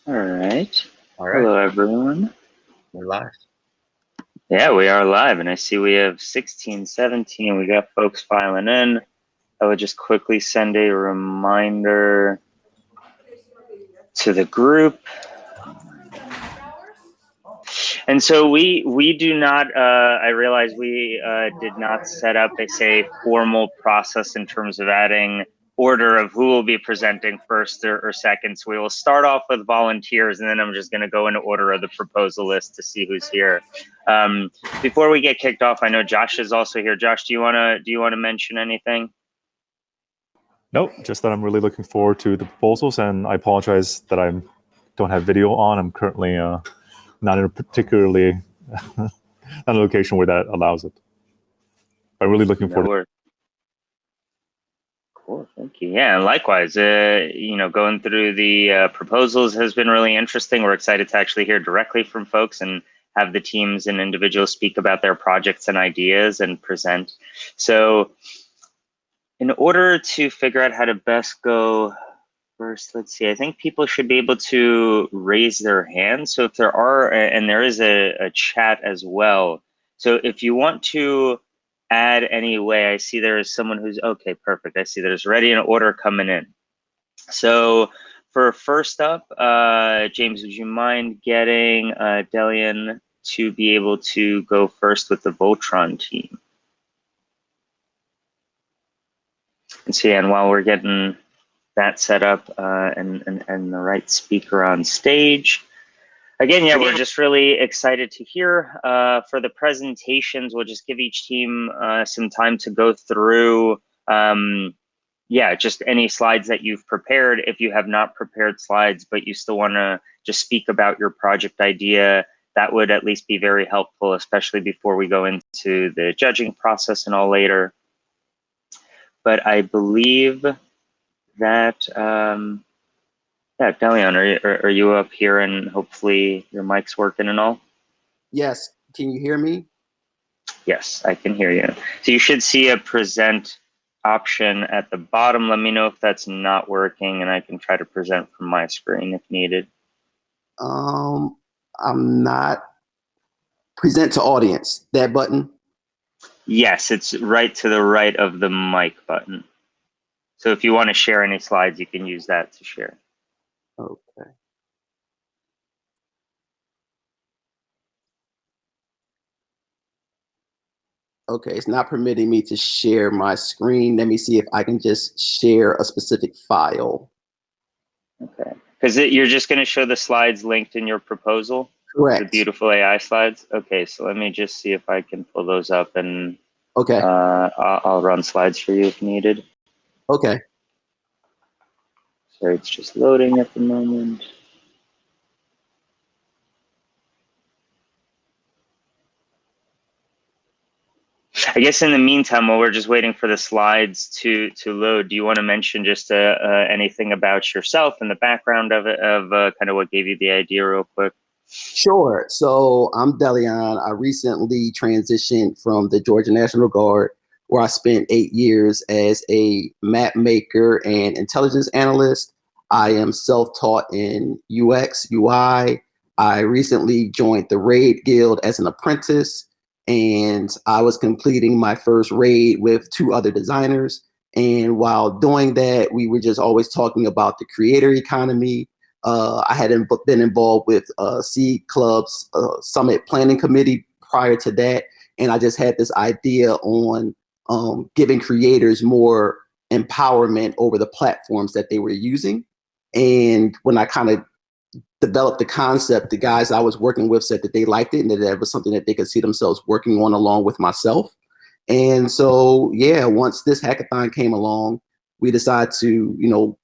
All right. All right, Hello, everyone. we're live. Yeah, we are live, and I see we have 16, 17. We got folks filing in. I would just quickly send a reminder to the group. And so we do not, I realize we did not set up a, say, formal process in terms of adding order of who will be presenting first or second. So we will start off with volunteers, and then I'm just going to go in order of the proposal list to see who's here. Before we get kicked off, I know Josh is also here. Josh, do you want to mention anything? Nope, just that I'm really looking forward to the proposals, and I apologize that I don't have video on. I'm currently not in a particularly not a location where that allows it. I'm really looking forward to it. Cool, thank you. Yeah, and likewise, going through the proposals has been really interesting. We're excited to actually hear directly from folks and have the teams and individuals speak about their projects and ideas and present. So in order to figure out how to best go first, let's see, I think people should be able to raise their hands. So if there are, and there is a chat as well. So if you want to add any way, I see there is someone who's, okay, perfect. I see there's already an order coming in. So for first up, James, would you mind getting Delian to be able to go first with the Voltron team? And so, yeah, and while we're getting that set up and the right speaker on stage. Again, yeah, we're just really excited to hear. For the presentations, we'll just give each team some time to go through, just any slides that you've prepared. If you have not prepared slides, but you still want to just speak about your project idea, that would at least be very helpful, especially before we go into the judging process and all later. But I believe that, yeah, Delian, are you up here and hopefully your mic's working and all? Yes. Can you hear me? Yes, I can hear you. So you should see a present option at the bottom. Let me know if that's not working and I can try to present from my screen if needed. I'm not present to audience. That button? Yes, it's right to the right of the mic button. So if you want to share any slides, you can use that to share. Okay. Okay, it's not permitting me to share my screen. Let me see if I can just share a specific file. Okay, because you're just going to show the slides linked in your proposal? Correct. The beautiful AI slides? Okay, so let me just see if I can pull those up and okay. I'll run slides for you if needed. Okay. Sorry, it's just loading at the moment. I guess in the meantime, while we're just waiting for the slides to load, do you want to mention just anything about yourself and the background of it, of kind of what gave you the idea real quick? Sure. So I'm Delian. I recently transitioned from the Georgia National Guard, where I spent 8 years as a map maker and intelligence analyst. I am self-taught in UX, UI. I recently joined the Raid Guild as an apprentice, and I was completing my first raid with 2 other designers. And while doing that, we were just always talking about the creator economy. I had been involved with Seed Club's Summit Planning Committee prior to that, and I just had this idea on giving creators more empowerment over the platforms that they were using. And when I kind of developed the concept, the guys I was working with said that they liked it and that that was something that they could see themselves working on along with myself. And so, yeah, once this hackathon came along, we decided to,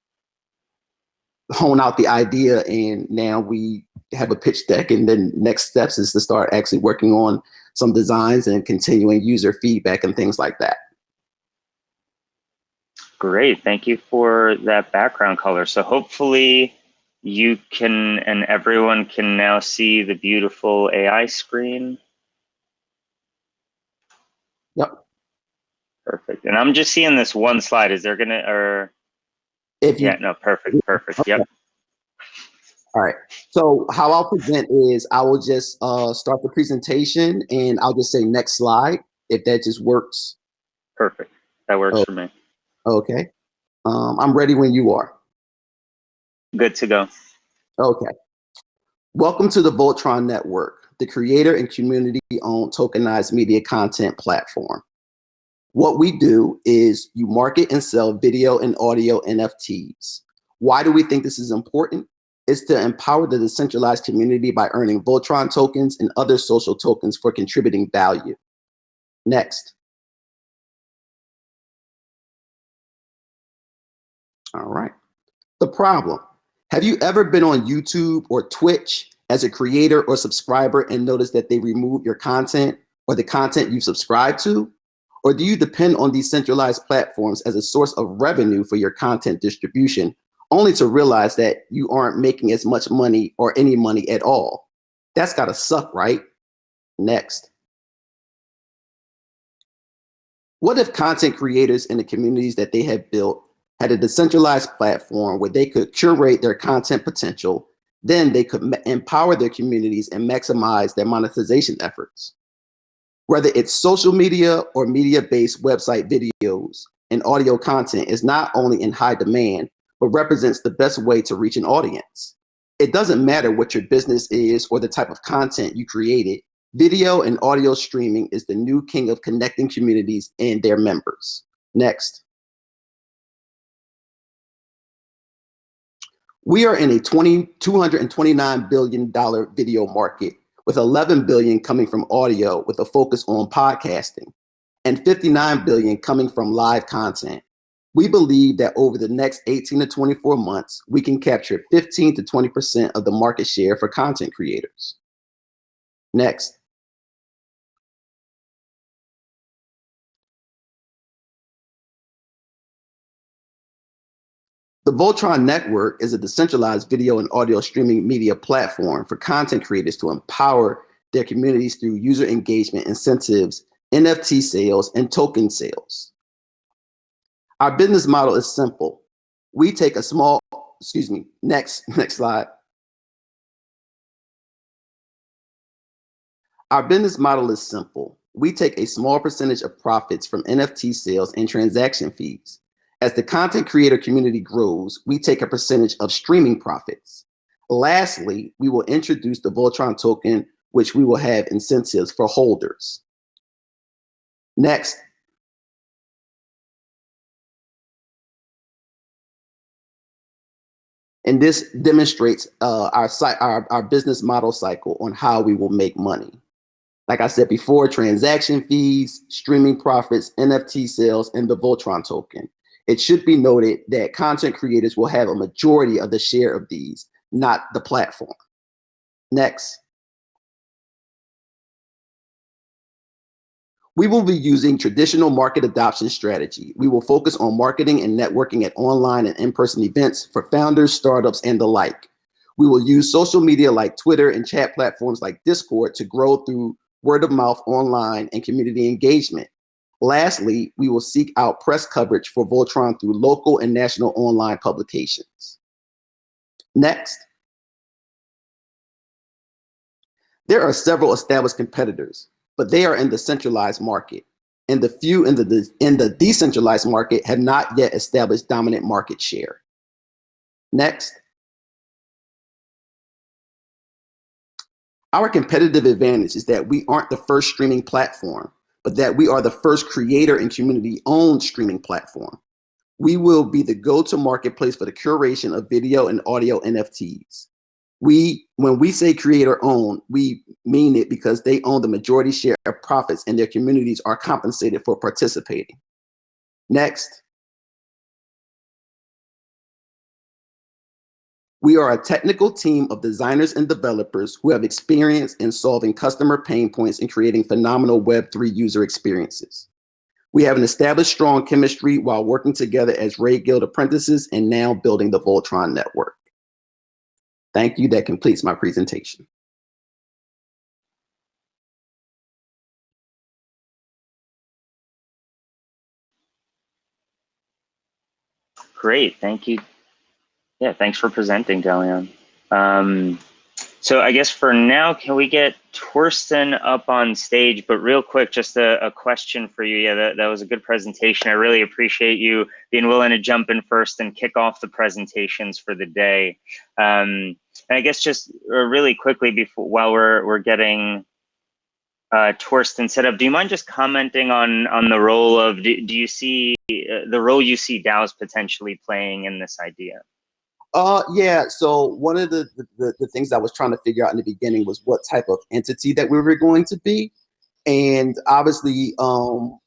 hone out the idea, and now we have a pitch deck, and then next steps is to start actually working on some designs and continuing user feedback and things like that. Great, thank you for that background color. So hopefully you can, and everyone can now see the beautiful AI screen. Yep. Perfect, and I'm just seeing this one slide. Is there gonna, or? If you, Yeah, no, perfect, okay. yep. All right. So how I'll present is I will just start the presentation and I'll just say next slide if that just works. Perfect. That works Oh, for me. okay. I'm ready when you are. Good to go. Okay. Welcome to the Voltron Network, the creator and community-owned tokenized media content platform. What we do is you market and sell video and audio NFTs. Why do we think this is important? It's to empower the decentralized community by earning Voltron tokens and other social tokens for contributing value. Next. All right. The problem. Have you ever been on YouTube or Twitch as a creator or subscriber and noticed that they remove your content or the content you subscribe to? Or do you depend on these centralized platforms as a source of revenue for your content distribution, only to realize that you aren't making as much money or any money at all? That's gotta suck, right? Next. What if content creators in the communities that they have built had a decentralized platform where they could curate their content potential, then they could empower their communities and maximize their monetization efforts? Whether it's social media or media-based website videos and audio content is not only in high demand, but represents the best way to reach an audience. It doesn't matter what your business is or the type of content you created, video and audio streaming is the new king of connecting communities and their members. Next. We are in a $229 billion video market, with 11 billion coming from audio with a focus on podcasting, and 59 billion coming from live content. We believe that over the next 18 to 24 months, we can capture 15 to 20% of the market share for content creators. Next. The Voltron Network is a decentralized video and audio streaming media platform for content creators to empower their communities through user engagement incentives, NFT sales, and token sales. Our business model is simple. We take a small, next slide. Our business model is simple. We take a small percentage of profits from NFT sales and transaction fees. As the content creator community grows, we take a percentage of streaming profits. Lastly, we will introduce the Voltron token, which we will have incentives for holders. Next. And this demonstrates our business model cycle on how we will make money. Like I said before, transaction fees, streaming profits, NFT sales, and the Voltron token. It should be noted that content creators will have a majority of the share of these, not the platform. Next. We will be using traditional market adoption strategy. We will focus on marketing and networking at online and in-person events for founders, startups, and the like. We will use social media like Twitter and chat platforms like Discord to grow through word of mouth online and community engagement. Lastly, we will seek out press coverage for Voltron through local and national online publications. Next. There are several established competitors, but they are in the centralized market, and the few in the decentralized market have not yet established dominant market share. Next. Our competitive advantage is that we aren't the first streaming platform, but that we are the first creator and community-owned streaming platform. We will be the go-to marketplace for the curation of video and audio NFTs. When we say creator-owned, we mean it because they own the majority share of profits and their communities are compensated for participating. Next. We are a technical team of designers and developers who have experience in solving customer pain points and creating phenomenal Web3 user experiences. We have an established strong chemistry while working together as Ray Guild apprentices and now building the Voltron network. Thank you. That completes my presentation. Great. Thank you. Yeah, thanks for presenting, Delian. So I guess for now, can we get Torsten up on stage? But real quick, just a question for you. Yeah, that was a good presentation. I really appreciate you being willing to jump in first and kick off the presentations for the day. And I guess just really quickly before, while we're getting Torsten set up, do you mind just commenting on the role of, do you see the role you see DAOs potentially playing in this idea? Yeah. So one of the things I was trying to figure out in the beginning was what type of entity that we were going to be. And obviously,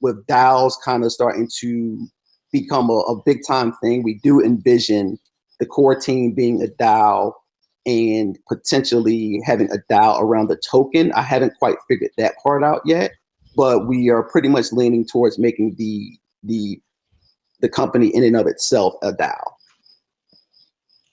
with DAOs kind of starting to become a big time thing, we do envision the core team being a DAO and potentially having a DAO around the token. I haven't quite figured that part out yet, but we are pretty much leaning towards making the company in and of itself a DAO.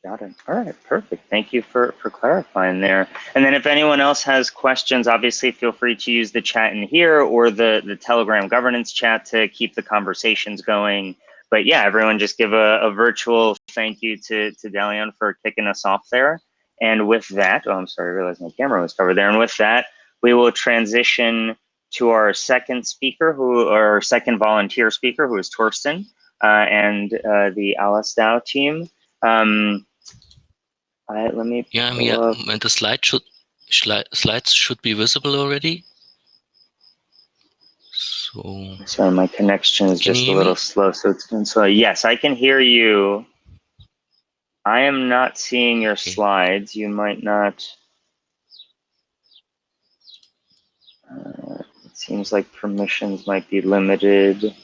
Got it. All right, perfect. Thank you for clarifying there. And then if anyone else has questions, obviously feel free to use the chat in here or the Telegram governance chat to keep the conversations going. But yeah, everyone just give a virtual thank you to Dalian for kicking us off there. And with that, oh, I'm sorry, I realized my camera was covered there. And with that, we will transition to our second speaker, our second volunteer speaker, who is Torsten, and the Alice DAO team. Let me I'm here. And the slides should be visible already. So sorry, my connection is just a little slow, so it's been slow. Yes, I can hear you. I am not seeing your slides. You might not. It seems like permissions might be limited.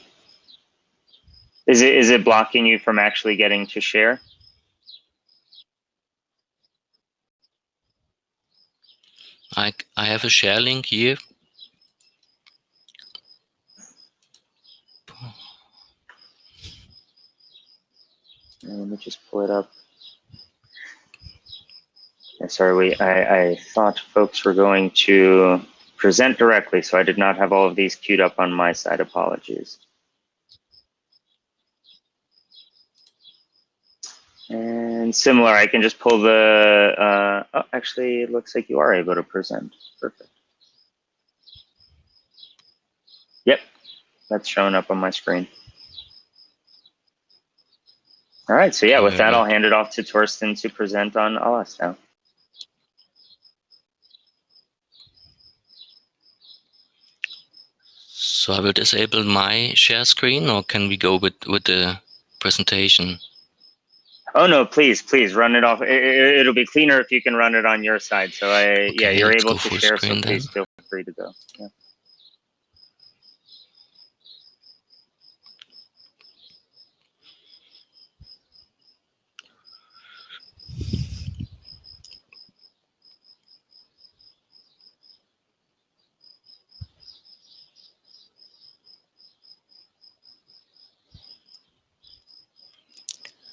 Is it blocking you from actually getting to share? I have a share link here. Let me just pull it up. Sorry, I thought folks were going to present directly, so I did not have all of these queued up on my side. Apologies. And similar, I can just pull the, oh, actually, it looks like you are able to present. Perfect. Yep, that's showing up on my screen. All right, so yeah, with that, I'll hand it off to Torsten to present on Alice now. So I will disable my share screen, or can we go with the presentation? Oh no, please run it off. It'll be cleaner if you can run it on your side. So yeah, you're able to share, so please feel free to go. Yeah.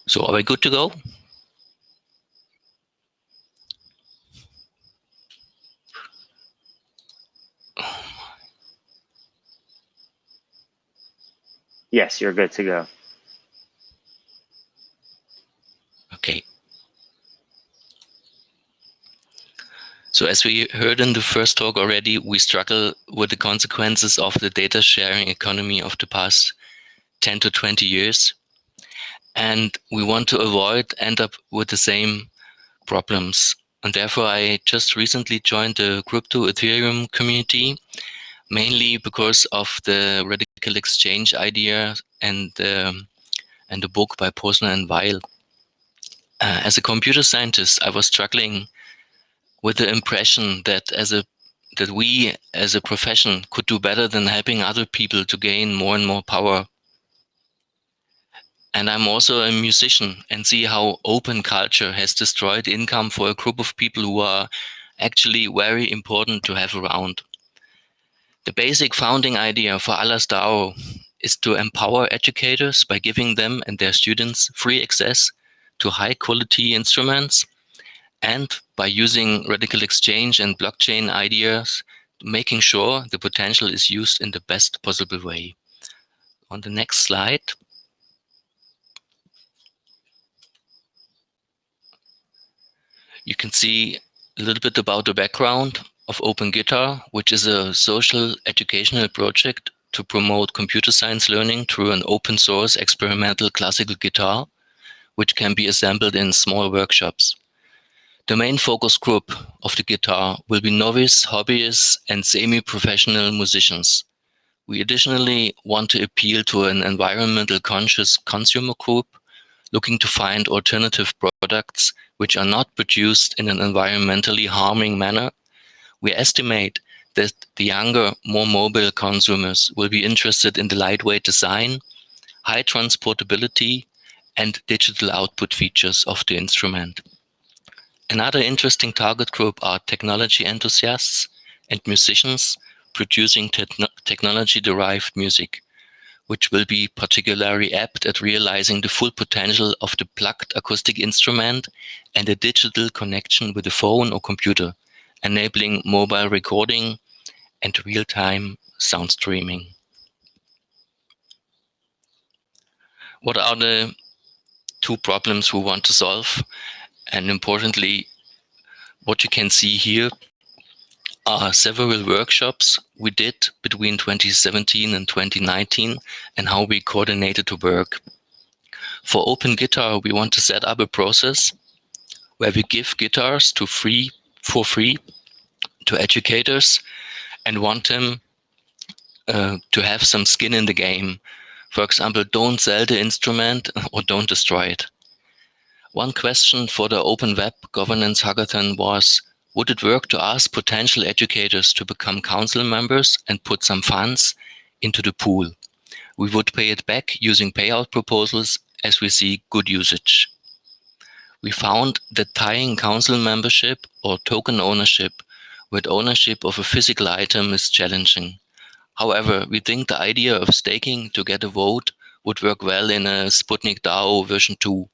So are we good to go? Yes, you're good to go. Okay. So as we heard in the first talk already, we struggle with the consequences of the data sharing economy of the past 10 to 20 years. And we want to end up with the same problems. And therefore, I just recently joined the crypto Ethereum community, mainly because of the radical exchange idea and the book by Posner and Weil. As a computer scientist, I was struggling with the impression that we as a profession could do better than helping other people to gain more and more power. And I'm also a musician and see how open culture has destroyed income for a group of people who are actually very important to have around. The basic founding idea for Alice DAO is to empower educators by giving them and their students free access to high quality instruments, and by using radical exchange and blockchain ideas, making sure the potential is used in the best possible way. On the next slide. You can see a little bit about the background of OpenGuitar, which is a social educational project to promote computer science learning through an open source experimental classical guitar, which can be assembled in small workshops. The main focus group of the guitar will be novice, hobbyists, and semi-professional musicians. We additionally want to appeal to an environmental conscious consumer group looking to find alternative products which are not produced in an environmentally harming manner. We estimate that the younger, more mobile consumers will be interested in the lightweight design, high transportability, and digital output features of the instrument. Another interesting target group are technology enthusiasts and musicians producing technology-derived music, which will be particularly apt at realizing the full potential of the plugged acoustic instrument and a digital connection with a phone or computer, enabling mobile recording and real-time sound streaming. What are the two problems we want to solve? And importantly, what you can see here are several workshops we did between 2017 and 2019 and how we coordinated the work. For OpenGuitar, we want to set up a process where we give guitars for free to educators and want them to have some skin in the game. For example, don't sell the instrument or don't destroy it. One question for the Open Web Governance Hackathon was, would it work to ask potential educators to become council members and put some funds into the pool? We would pay it back using payout proposals as we see good usage. We found that tying council membership or token ownership with ownership of a physical item is challenging. However, we think the idea of staking to get a vote would work well in a Sputnik DAO version 2.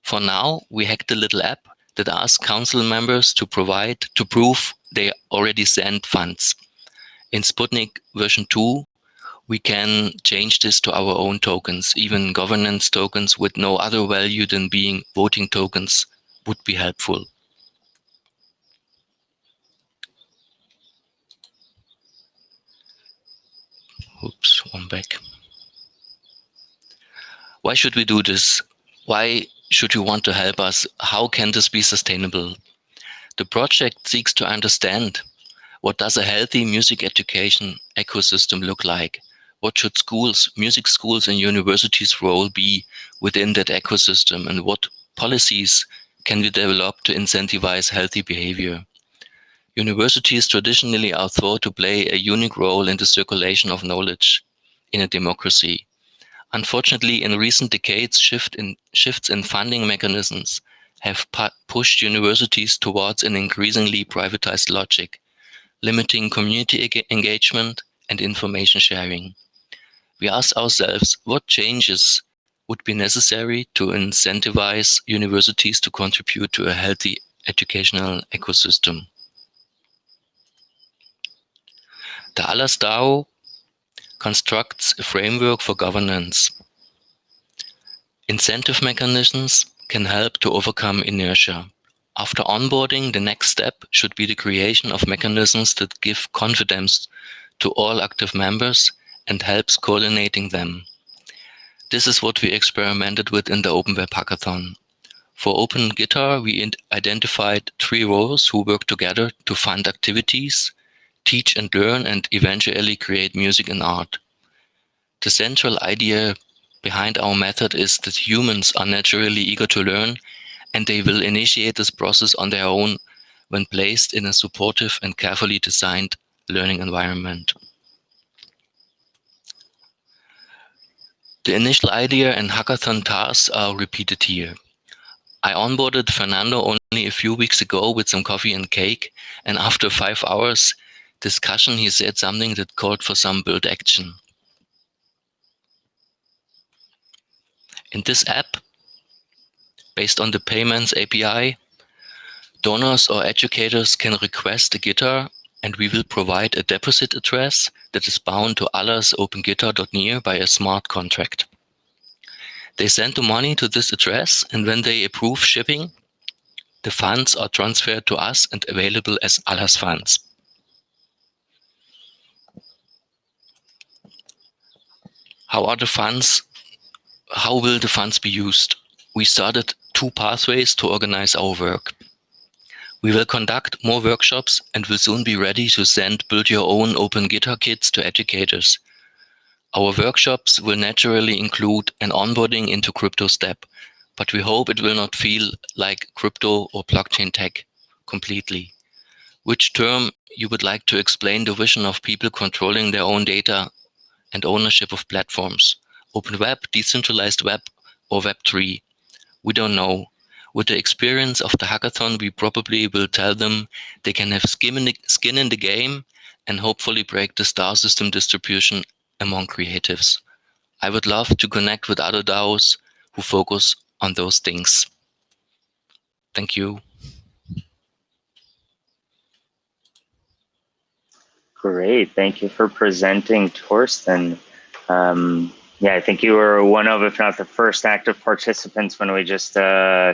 For now, we hacked a little app that asks council members to prove they already sent funds. In Sputnik version 2, we can change this to our own tokens. Even governance tokens with no other value than being voting tokens would be helpful. Oops, one back. Why should we do this? Why should you want to help us? How can this be sustainable? The project seeks to understand what does a healthy music education ecosystem look like? What should schools, music schools and universities' role be within that ecosystem? And what policies can we develop to incentivize healthy behavior? Universities traditionally are thought to play a unique role in the circulation of knowledge in a democracy. Unfortunately, in recent decades, shifts in funding mechanisms have pushed universities towards an increasingly privatized logic, limiting community engagement and information sharing. We ask ourselves what changes would be necessary to incentivize universities to contribute to a healthy educational ecosystem. The Alas DAO constructs a framework for governance. Incentive mechanisms can help to overcome inertia. After onboarding, the next step should be the creation of mechanisms that give confidence to all active members and helps coordinating them. This is what we experimented with in the Open Web Hackathon. For OpenGuitar, we identified 3 roles who work together to fund activities, teach and learn, and eventually create music and art. The central idea behind our method is that humans are naturally eager to learn, and they will initiate this process on their own when placed in a supportive and carefully designed learning environment. The initial idea and hackathon tasks are repeated here. I onboarded Fernando only a few weeks ago with some coffee and cake, and after 5 hours discussion, he said something that called for some build action. In this app, based on the Payments API, donors or educators can request a guitar, and we will provide a deposit address that is bound to Allah's OpenGuitar.near by a smart contract. They send the money to this address, and when they approve shipping, The funds are transferred to us and available as Allah's funds. How will the funds be used? We started 2 pathways to organize our work. We will conduct more workshops and will soon be ready to send build your own open GitHub kits to educators. Our workshops will naturally include an onboarding into crypto step, but we hope it will not feel like crypto or blockchain tech completely. Which term you would like to explain the vision of people controlling their own data and ownership of platforms? Open web, decentralized web, or Web3? We don't know. With the experience of the hackathon, we probably will tell them they can have skin in the game and hopefully break the star system distribution among creatives. I would love to connect with other DAOs who focus on those things. Thank you. Great. Thank you for presenting, Torsten. Yeah, I think you were one of, if not the first active participants when we just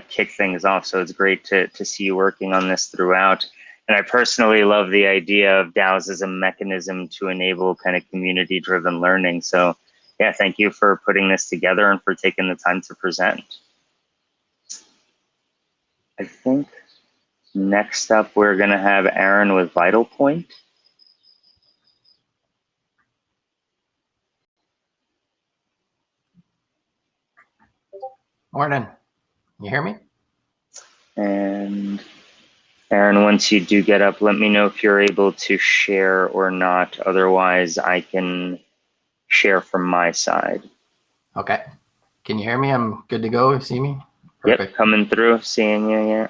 kicked things off. So it's great to see you working on this throughout. And I personally love the idea of DAOs as a mechanism to enable kind of community-driven learning. So yeah, thank you for putting this together and for taking the time to present. I think next up, we're going to have Aaron with Vital Point. Morning. You hear me? And Aaron, once you do get up, let me know if you're able to share or not. Otherwise, I can share from my side. Okay. Can you hear me? I'm good to go. You see me? Perfect. Yep, coming through, seeing you, yeah.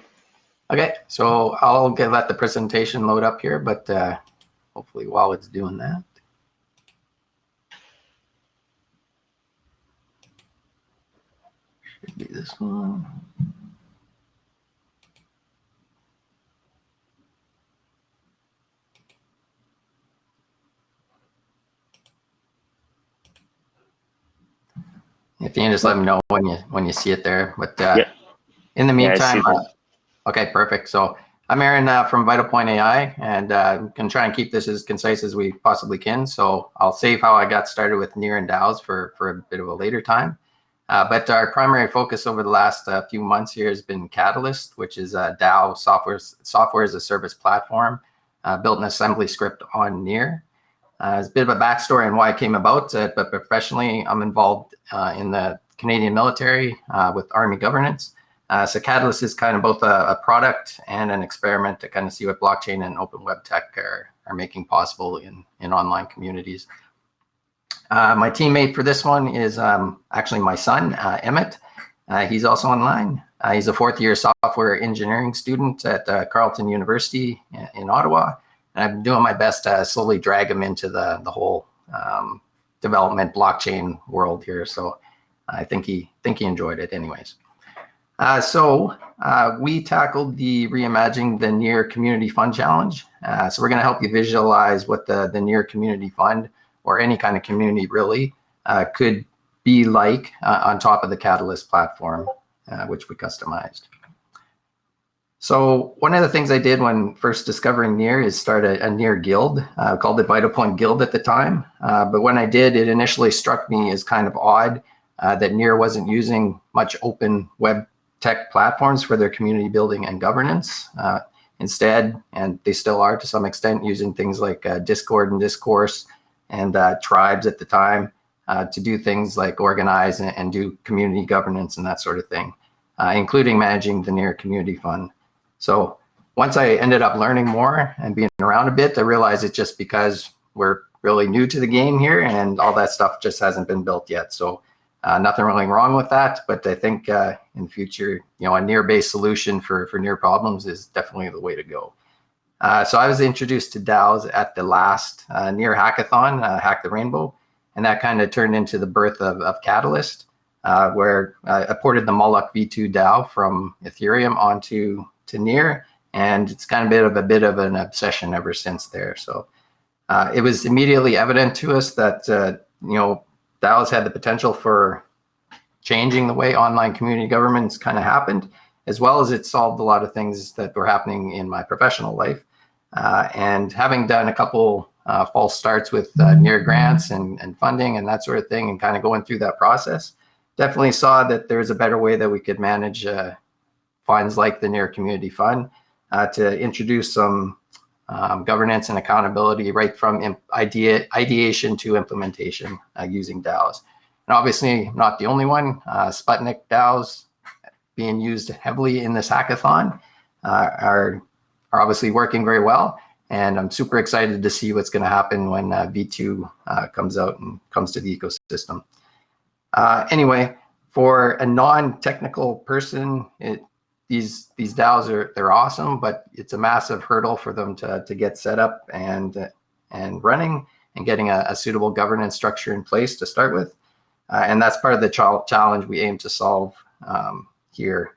Okay, so I'll let the presentation load up here, but hopefully while it's doing that. Should be this one. If you can just let me know when you see it there. But Yep. in the meantime, Yeah, okay, perfect. So I'm Aaron from Vital Point AI, and can try and keep this as concise as we possibly can. So I'll save how I got started with Near and DAOs for a bit of a later time. But our primary focus over the last few months here has been Catalyst, which is a DAO software as a service platform built in assembly script on Near. It's a bit of a backstory on why I came about, but professionally, I'm involved in the Canadian military with Army governance. So Catalyst is kind of both a product and an experiment to kind of see what blockchain and open web tech are making possible in online communities. My teammate for this one is actually my son, Emmett. He's also online. He's a 4th-year software engineering student at Carleton University in Ottawa. And I'm doing my best to slowly drag him into the whole development blockchain world here. So I think he enjoyed it anyways. So we tackled the Reimagining the Near Community Fund Challenge. So we're going to help you visualize what the Near Community Fund, or any kind of community really, could be like on top of the Catalyst platform, which we customized. So one of the things I did when first discovering Near is start a Near guild. Called it Vital Point Guild at the time. But when I did, it initially struck me as kind of odd that Near wasn't using much open web tech platforms for their community building and governance. Instead, and they still are to some extent, using things like Discord and Discourse and tribes at the time to do things like organize and do community governance and that sort of thing, including managing the Near Community Fund. So once I ended up learning more and being around a bit, I realized it's just because we're really new to the game here and all that stuff just hasn't been built yet. So nothing really wrong with that, but I think in future, a Near-based solution for Near problems is definitely the way to go. So I was introduced to DAOs at the last Near hackathon, Hack the Rainbow, and that kind of turned into the birth of Catalyst, where I ported the Moloch V2 DAO from Ethereum onto Near, and it's kind of a bit of an obsession ever since there. So it was immediately evident to us that DAOs had the potential for changing the way online community governments kind of happened, as well as it solved a lot of things that were happening in my professional life. And having done a couple false starts with NEAR grants and funding and that sort of thing, and kind of going through that process, definitely saw that there's a better way that we could manage funds like the NEAR Community Fund to introduce some governance and accountability right from ideation to implementation using DAOs. And obviously not the only one. Sputnik DAOs being used heavily in this hackathon are obviously working very well. And I'm super excited to see what's going to happen when V2 comes out and comes to the ecosystem. Anyway, for a non-technical person, these DAOs they're awesome, but it's a massive hurdle for them to get set up and running and getting a suitable governance structure in place to start with. And that's part of the challenge we aim to solve here.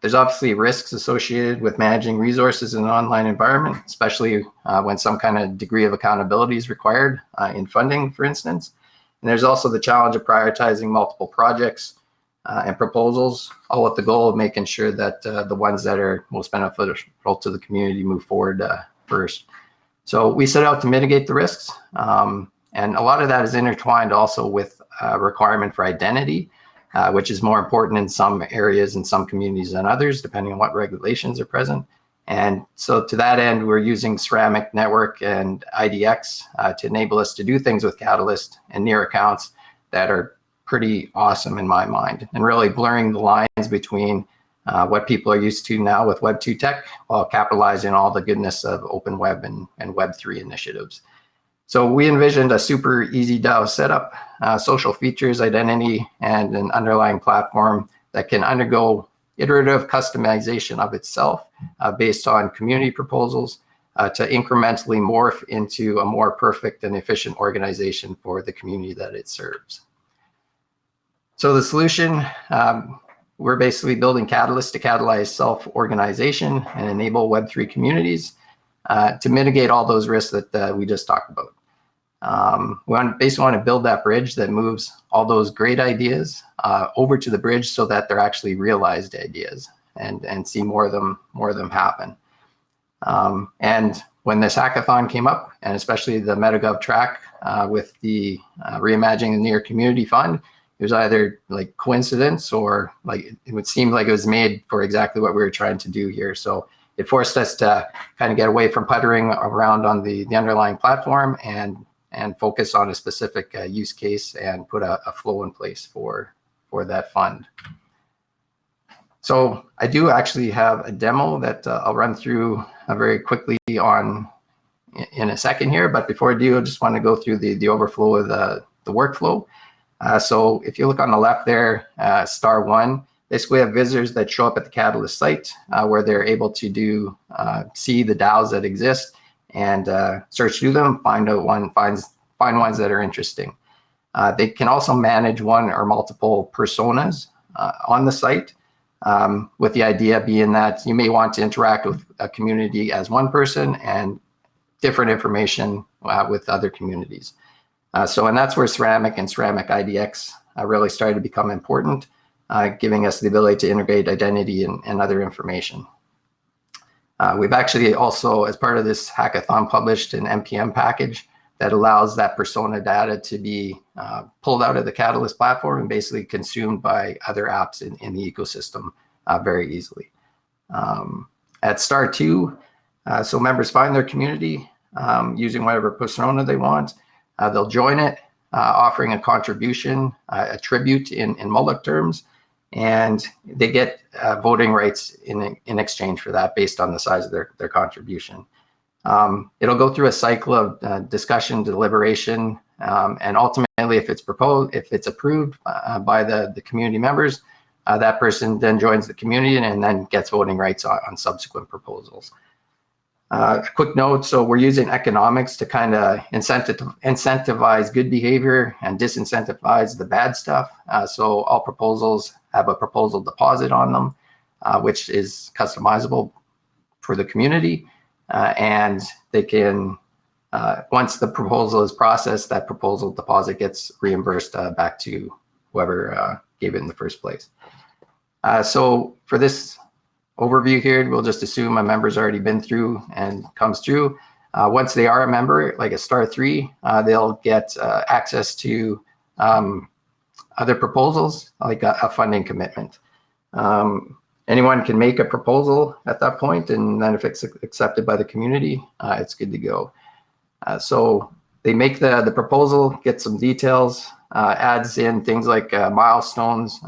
There's obviously risks associated with managing resources in an online environment, especially when some kind of degree of accountability is required in funding, for instance. And there's also the challenge of prioritizing multiple projects and proposals, all with the goal of making sure that the ones that are most beneficial to the community move forward first. So we set out to mitigate the risks. And a lot of that is intertwined also with a requirement for identity, which is more important in some areas and some communities than others, depending on what regulations are present. And so to that end, we're using Ceramic Network and IDX to enable us to do things with Catalyst and NEAR accounts that are pretty awesome in my mind, and really blurring the lines between what people are used to now with Web2 tech while capitalizing all the goodness of open web and Web3 initiatives. So we envisioned a super easy DAO setup, social features, identity, and an underlying platform that can undergo iterative customization of itself based on community proposals to incrementally morph into a more perfect and efficient organization for the community that it serves. So the solution, we're basically building Catalyst to catalyze self-organization and enable Web3 communities to mitigate all those risks that we just talked about. We basically want to build that bridge that moves all those great ideas over to the bridge so that they're actually realized ideas and see more of them happen. And when this hackathon came up, and especially the MetaGov track with the Reimagining the NEAR Community Fund, it was either like coincidence or like it would seem like it was made for exactly what we were trying to do here. So it forced us to kind of get away from puttering around on the underlying platform and focus on a specific use case and put a flow in place for that fund. So I do actually have a demo that I'll run through very quickly on in a second here. But before I do, I just want to go through the overflow of the workflow. So if you look on the left there, star 1, basically we have visitors that show up at the Catalyst site where they're able to see the DAOs that exist and search through them, find ones that are interesting. They can also manage one or multiple personas on the site, with the idea being that you may want to interact with a community as one person and different information with other communities. And that's where Ceramic and Ceramic IDX really started to become important, giving us the ability to integrate identity and other information. We've actually also, as part of this hackathon, published an NPM package that allows that persona data to be pulled out of the Catalyst platform and basically consumed by other apps in the ecosystem very easily. At star 2, so members find their community using whatever persona they want. They'll join it, offering a contribution, a tribute in Moloch terms, and they get voting rights in exchange for that based on the size of their contribution. It'll go through a cycle of discussion, deliberation, and ultimately, if it's approved by the community members, that person then joins the community and then gets voting rights on subsequent proposals. A quick note, so we're using economics to kind of incentivize good behavior and disincentivize the bad stuff. So all proposals have a proposal deposit on them, which is customizable for the community. And they can, once the proposal is processed, that proposal deposit gets reimbursed back to whoever gave it in the first place. So for this overview here, we'll just assume a member's already been through and comes through. Once they are a member, like a star 3, they'll get access to other proposals, like a funding commitment. Anyone can make a proposal at that point, and then if it's accepted by the community, it's good to go. So they make the proposal, get some details, adds in things like milestones,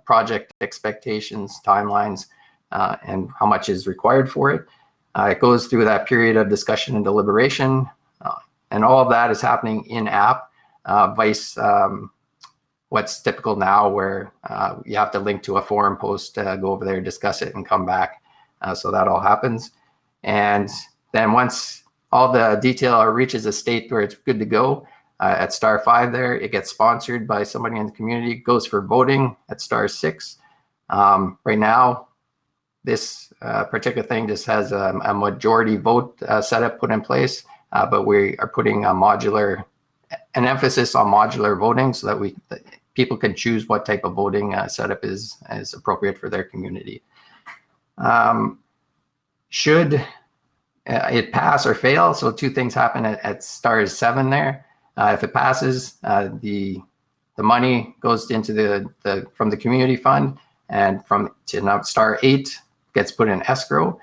project expectations, timelines, and how much is required for it. It goes through that period of discussion and deliberation, and all of that is happening in-app, vice what's typical now where you have to link to a forum post, go over there, discuss it, and come back. So that all happens. And then once all the detail reaches a state where it's good to go, at star 5 there, it gets sponsored by somebody in the community, goes for voting at star 6. Right now, this particular thing just has a majority vote setup put in place, but we are putting an emphasis on modular voting so that people can choose what type of voting setup is appropriate for their community. Should it pass or fail, so 2 things happen at star 7 there. If it passes, the money goes into from the community fund, and to star 8 gets put in escrow.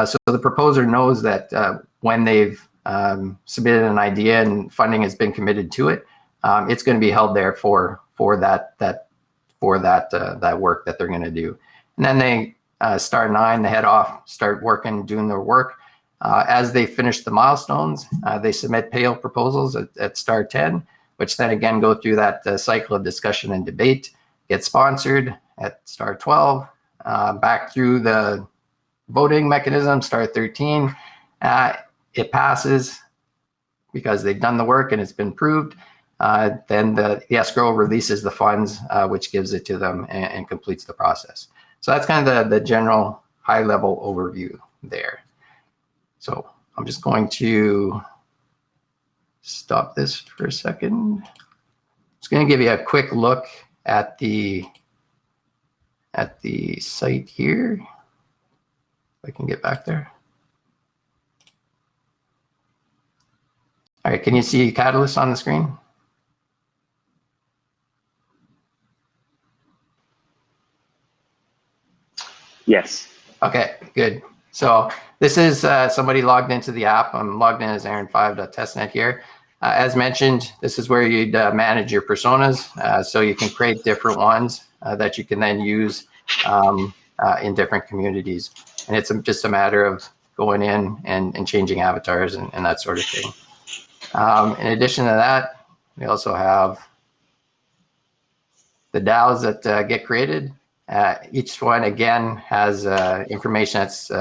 So the proposer knows that when they've submitted an idea and funding has been committed to it, it's going to be held there for that work that they're going to do. And then they star 9, they head off, start working, doing their work. As they finish the milestones, they submit payout proposals at star 10, which then again go through that cycle of discussion and debate, get sponsored at star 12, back through the voting mechanism, star 13. It passes because they've done the work and it's been proved. Then the escrow releases the funds, which gives it to them and completes the process. So that's kind of the general high-level overview there. So I'm just going to stop this for a second. Just going to give you a quick look at the site here. If I can get back there. All right, can you see Catalyst on the screen? Yes. Okay, good. So this is somebody logged into the app. I'm logged in as Aaron5.testnet here. As mentioned, this is where you'd manage your personas. So you can create different ones that you can then use in different communities. And it's just a matter of going in and changing avatars and that sort of thing. In addition to that, we also have the DAOs that get created. Each one, again, has information that's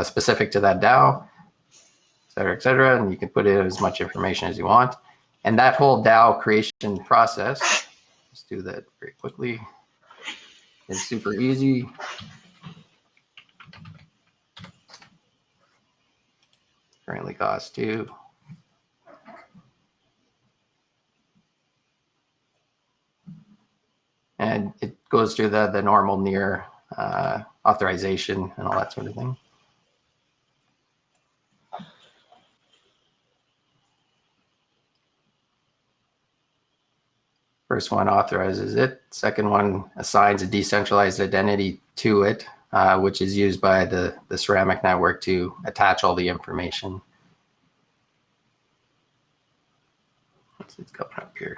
specific to that DAO, et cetera, and you can put in as much information as you want. And that whole DAO creation process, let's do that very quickly, is super easy. Currently costs 2. And it goes through the normal near authorization and all that sort of thing. First one authorizes it. Second one assigns a decentralized identity to it, which is used by the Ceramic network to attach all the information. It's coming up here.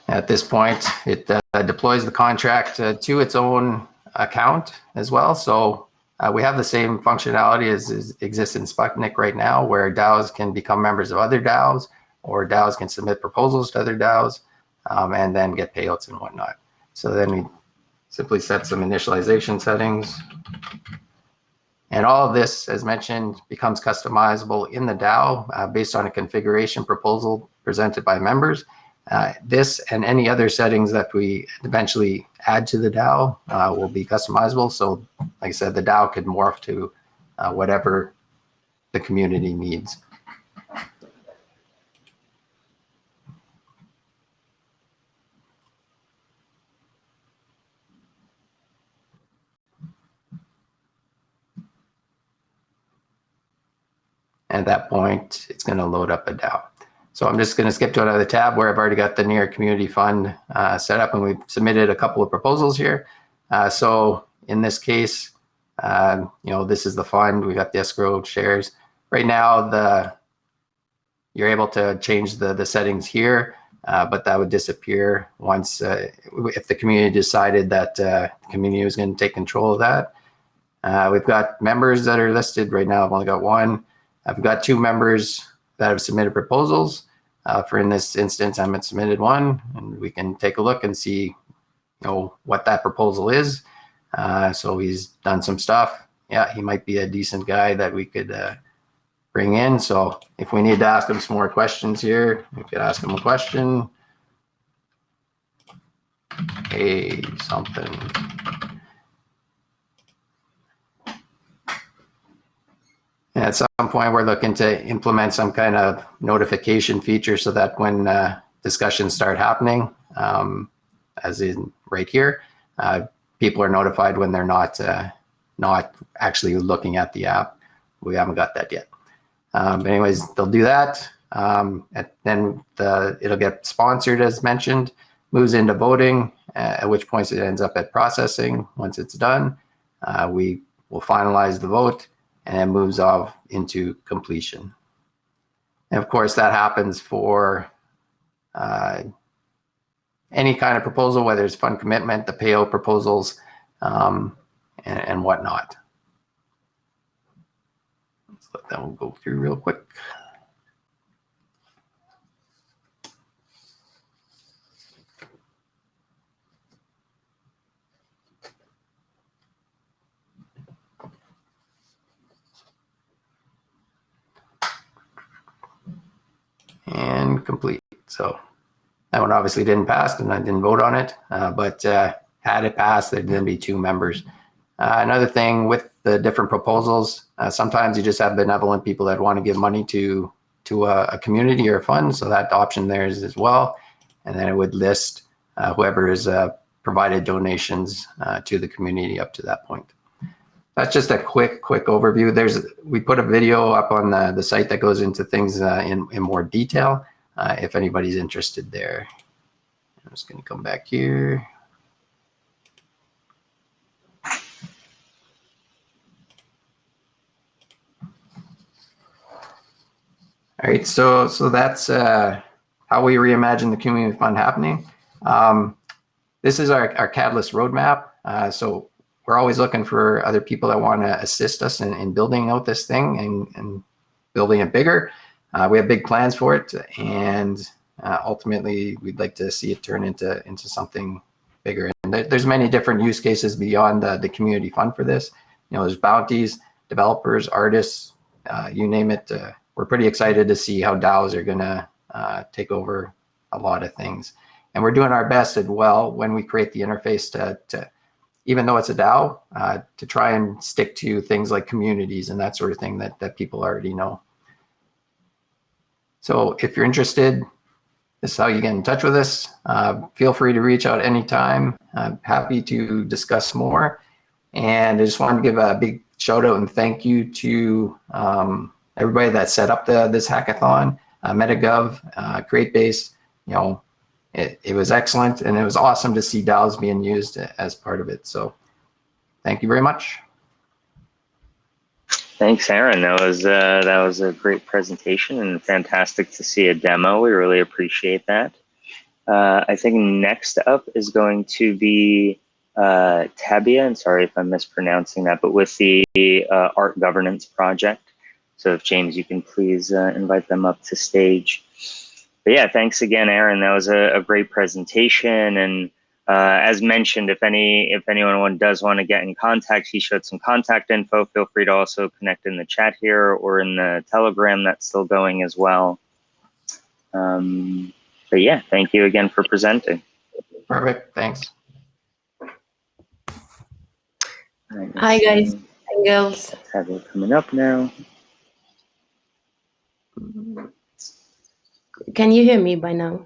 At this point, it deploys the contract to its own account as well. So we have the same functionality as exists in Sputnik right now, where DAOs can become members of other DAOs, or DAOs can submit proposals to other DAOs, and then get payouts and whatnot. So then we simply set some initialization settings. And all of this, as mentioned, becomes customizable in the DAO based on a configuration proposal presented by members. This and any other settings that we eventually add to the DAO will be customizable. So like I said, the DAO could morph to whatever the community needs. At that point, it's going to load up a DAO. So I'm just going to skip to another tab where I've already got the Near Community Fund set up, and we've submitted a couple of proposals here. So in this case, this is the fund. We got the escrow shares. Right now, you're able to change the settings here, but that would disappear once if the community decided that the community was going to take control of that. We've got members that are listed right now. I've only got one. I've got 2 members that have submitted proposals. For in this instance, I haven't submitted one, and we can take a look and see, what that proposal is. So he's done some stuff. Yeah, he might be a decent guy that we could bring in. So if we need to ask him some more questions here, we could ask him a question. Hey, something. And at some point, we're looking to implement some kind of notification feature so that when discussions start happening, as in right here, people are notified when they're not actually looking at the app. We haven't got that yet. But anyways, they'll do that. And then it'll get sponsored, as mentioned, moves into voting, at which point it ends up at processing. Once it's done, we will finalize the vote, and it moves off into completion. And of course, that happens for any kind of proposal, whether it's fund commitment, the payout proposals, and whatnot. Let's let that one go through real quick. And complete. So that one obviously didn't pass, and I didn't vote on it. But had it passed, there'd then be 2 members. Another thing with the different proposals, sometimes you just have benevolent people that want to give money to a community or a fund. So that option there is as well. And then it would list whoever has provided donations to the community up to that point. That's just a quick overview. We put a video up on the site that goes into things in more detail, if anybody's interested there. I'm just going to come back here. All right, so that's how we reimagine the community fund happening. This is our Catalyst roadmap. So we're always looking for other people that want to assist us in building out this thing and building it bigger. We have big plans for it, and ultimately we'd like to see it turn into something bigger. And there's many different use cases beyond the community fund for this. There's bounties, developers, artists, you name it. We're pretty excited to see how DAOs are going to take over a lot of things. And we're doing our best as well when we create the interface to even though it's a DAO, to try and stick to things like communities and that sort of thing that people already know. So if you're interested, this is how you get in touch with us. Feel free to reach out anytime. I'm happy to discuss more. And I just wanted to give a big shout out and thank you to everybody that set up this hackathon, MetaGov, CreateBase. It was excellent, and it was awesome to see DAOs being used as part of it. So thank you very much. Thanks, Aaron. That was a great presentation and fantastic to see a demo. We really appreciate that. I think next up is going to be Tabia, and sorry if I'm mispronouncing that, but with the Art Governance Project. So if James, you can please invite them up to stage. But yeah, thanks again, Aaron. That was a great presentation. And as mentioned, if anyone does want to get in contact, he showed some contact info. Feel free to also connect in the chat here or in the Telegram that's still going as well. But But yeah, thank you again for presenting. Perfect. Thanks. Hi guys and girls. Let's have it coming up now. Can you hear me by now?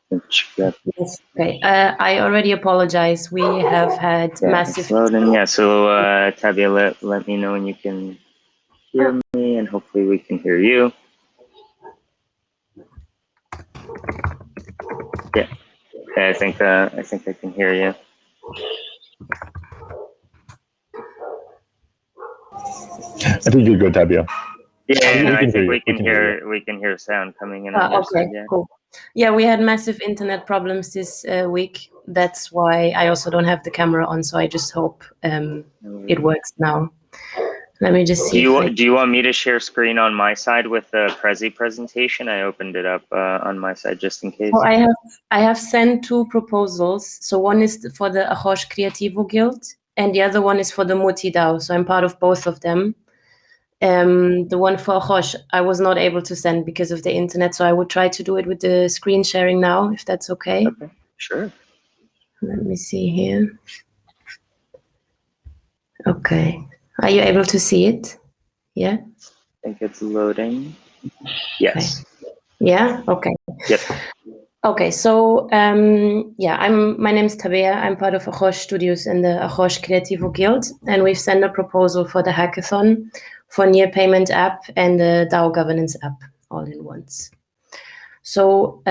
Yep. Yes. Okay. I already apologize. We have had Yeah, massive. it's loading. Yeah, so Tabia, let me know when you can hear me, and hopefully we can hear you. Yeah, okay, I think I can hear you. I think you're good, Tabia. Yeah, no, I think we can hear you. we can hear sound coming in on your Okay, side. Yeah. cool. Yeah, we had massive internet problems this week. That's why I also don't have the camera on. So I just hope it works now. Let me just see. Do you want me to share screen on my side with the Prezi presentation? I opened it up on my side just in case. So I have sent 2 proposals. So one is for the Ahosh Creativo Guild, and the other one is for the Muti DAO. So I'm part of both of them. The one for Ahosh, I was not able to send because of the internet. So I would try to do it with the screen sharing now, if that's okay. Okay, sure. Let me see here. Okay. Are you able to see it? Yeah? I think it's loading. Yes. Okay. Yeah? Okay. Yep. Okay, so yeah, my name's Tabea. I'm part of Ahosh Studios and the Ahosh Creativo Guild, and we've sent a proposal for the hackathon for Near Payment app and the DAO governance app all in once. So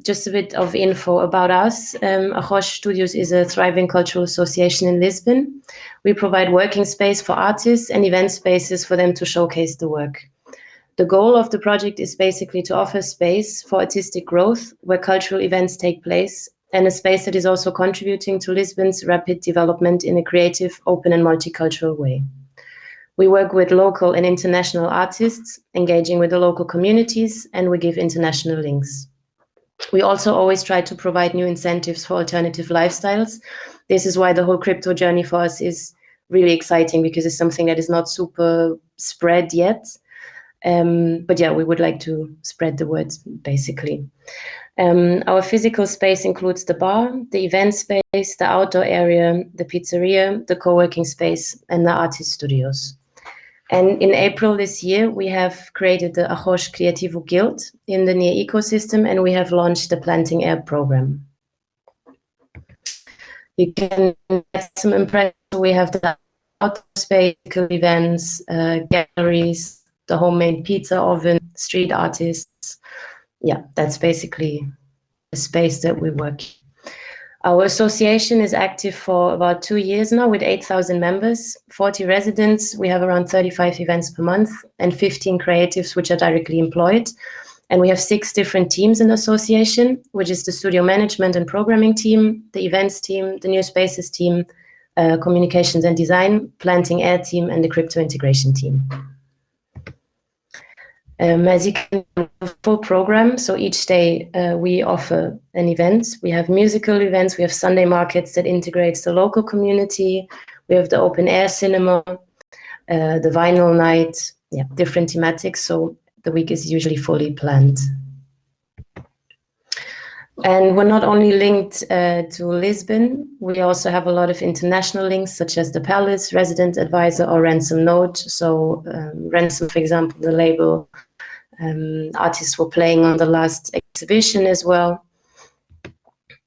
just a bit of info about us. Ahosh Studios is a thriving cultural association in Lisbon. We provide working space for artists and event spaces for them to showcase the work. The goal of the project is basically to offer space for artistic growth where cultural events take place, and a space that is also contributing to Lisbon's rapid development in a creative, open and multicultural way. We work with local and international artists, engaging with the local communities, and we give international links. We also always try to provide new incentives for alternative lifestyles. This is why the whole crypto journey for us is really exciting, because it's something that is not super spread yet. But yeah, we would like to spread the word, basically. Our physical space includes the bar, the event space, the outdoor area, the pizzeria, the co-working space, and the artist studios. And in April this year, we have created the Ahosh Creativo Guild in the Near ecosystem, and we have launched the Planting Air program. You can get some impression. We have the outdoor space, events, galleries, the homemade pizza oven, street artists. Yeah, that's basically the space that we work in. Our association is active for about 2 years now with 8,000 members, 40 residents. We have around 35 events per month and 15 creatives which are directly employed. And we have 6 different teams in the association, which is the studio management and programming team, the events team, the new spaces team, communications and design, Planting Air team, and the crypto integration team. As you can see, a full program. So each day we offer an event. We have musical events. We have Sunday markets that integrates the local community. We have the open air cinema, the vinyl night, yeah, different thematics. So the week is usually fully planned. And we're not only linked to Lisbon, we also have a lot of international links, such as the Palace, Resident Advisor, or Ransom Note. So Ransom, for example, the label, artists were playing on the last exhibition as well.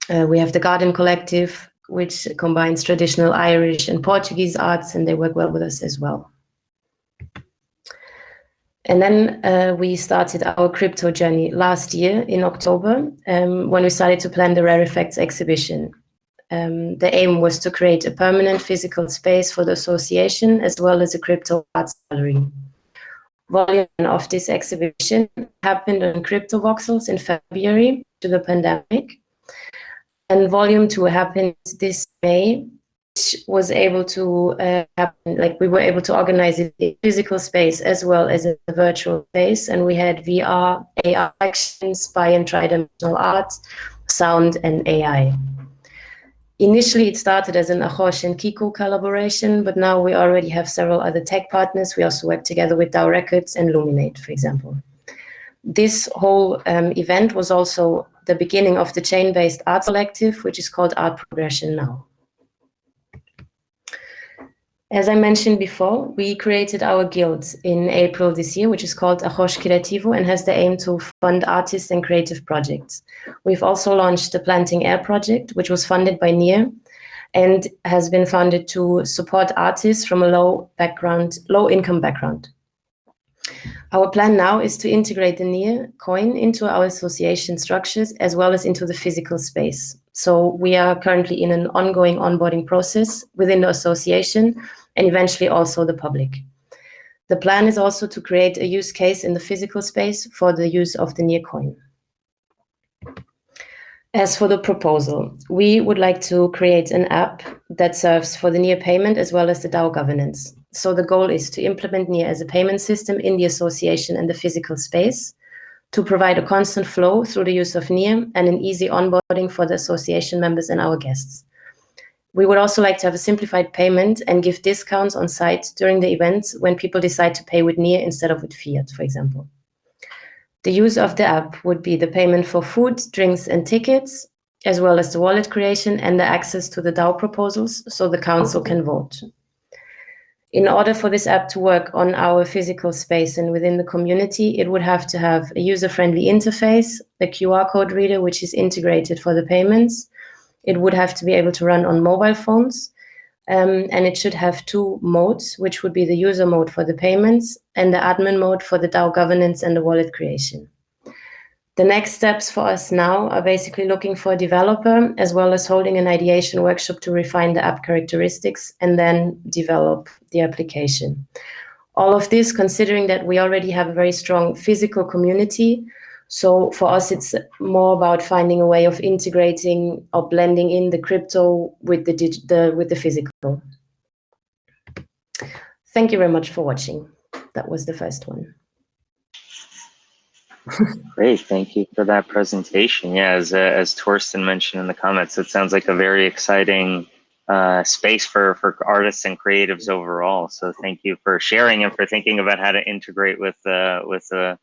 We have the Garden Collective, which combines traditional Irish and Portuguese arts, and they work well with us as well. And then we started our crypto journey last year in October, when we started to plan the Rare Effects exhibition. The aim was to create a permanent physical space for the association, as well as a crypto arts gallery. Volume of this exhibition happened on Crypto Voxels in February to the pandemic. And volume 2 happened this May, which was able to happen, like we were able to organize it in physical space as well as a virtual space. And we had VR, AR actions, by and tridimensional art, sound, and AI. Initially, it started as an Ahosh and Kiko collaboration, but now we already have several other tech partners. We also work together with DAO Records and Luminate, for example. This whole event was also the beginning of the chain-based art collective, which is called Art Progression Now. As I mentioned before, we created our guild in April this year, which is called Arroz Creativo and has the aim to fund artists and creative projects. We've also launched the Planting Air project, which was funded by NIR and has been funded to support artists from a low-income background. Our plan now is to integrate the NIR coin into our association structures as well as into the physical space. So we are currently in an ongoing onboarding process within the association and eventually also the public. The plan is also to create a use case in the physical space for the use of the NIR coin. As for the proposal, we would like to create an app that serves for the NIR payment as well as the DAO governance. So the goal is to implement NIR as a payment system in the association and the physical space, to provide a constant flow through the use of NIR and an easy onboarding for the association members and our guests. We would also like to have a simplified payment and give discounts on site during the events when people decide to pay with NIR instead of with fiat, for example. The use of the app would be the payment for food, drinks, and tickets, as well as the wallet creation and the access to the DAO proposals so the council can vote. In order for this app to work on our physical space and within the community, it would have to have a user-friendly interface, a QR code reader which is integrated for the payments. It would have to be able to run on mobile phones, and it should have two modes, which would be the user mode for the payments and the admin mode for the DAO governance and the wallet creation. The next steps for us now are basically looking for a developer as well as holding an ideation workshop to refine the app characteristics and then develop the application. All of this considering that we already have a very strong physical community. So for us, it's more about finding a way of integrating or blending in the crypto with the physical. Thank you very much for watching. That was the first one. Great, thank you for that presentation. Yeah, as Torsten mentioned in the comments, it sounds like a very exciting space for artists and creatives overall. So thank you for sharing and for thinking about how to integrate with the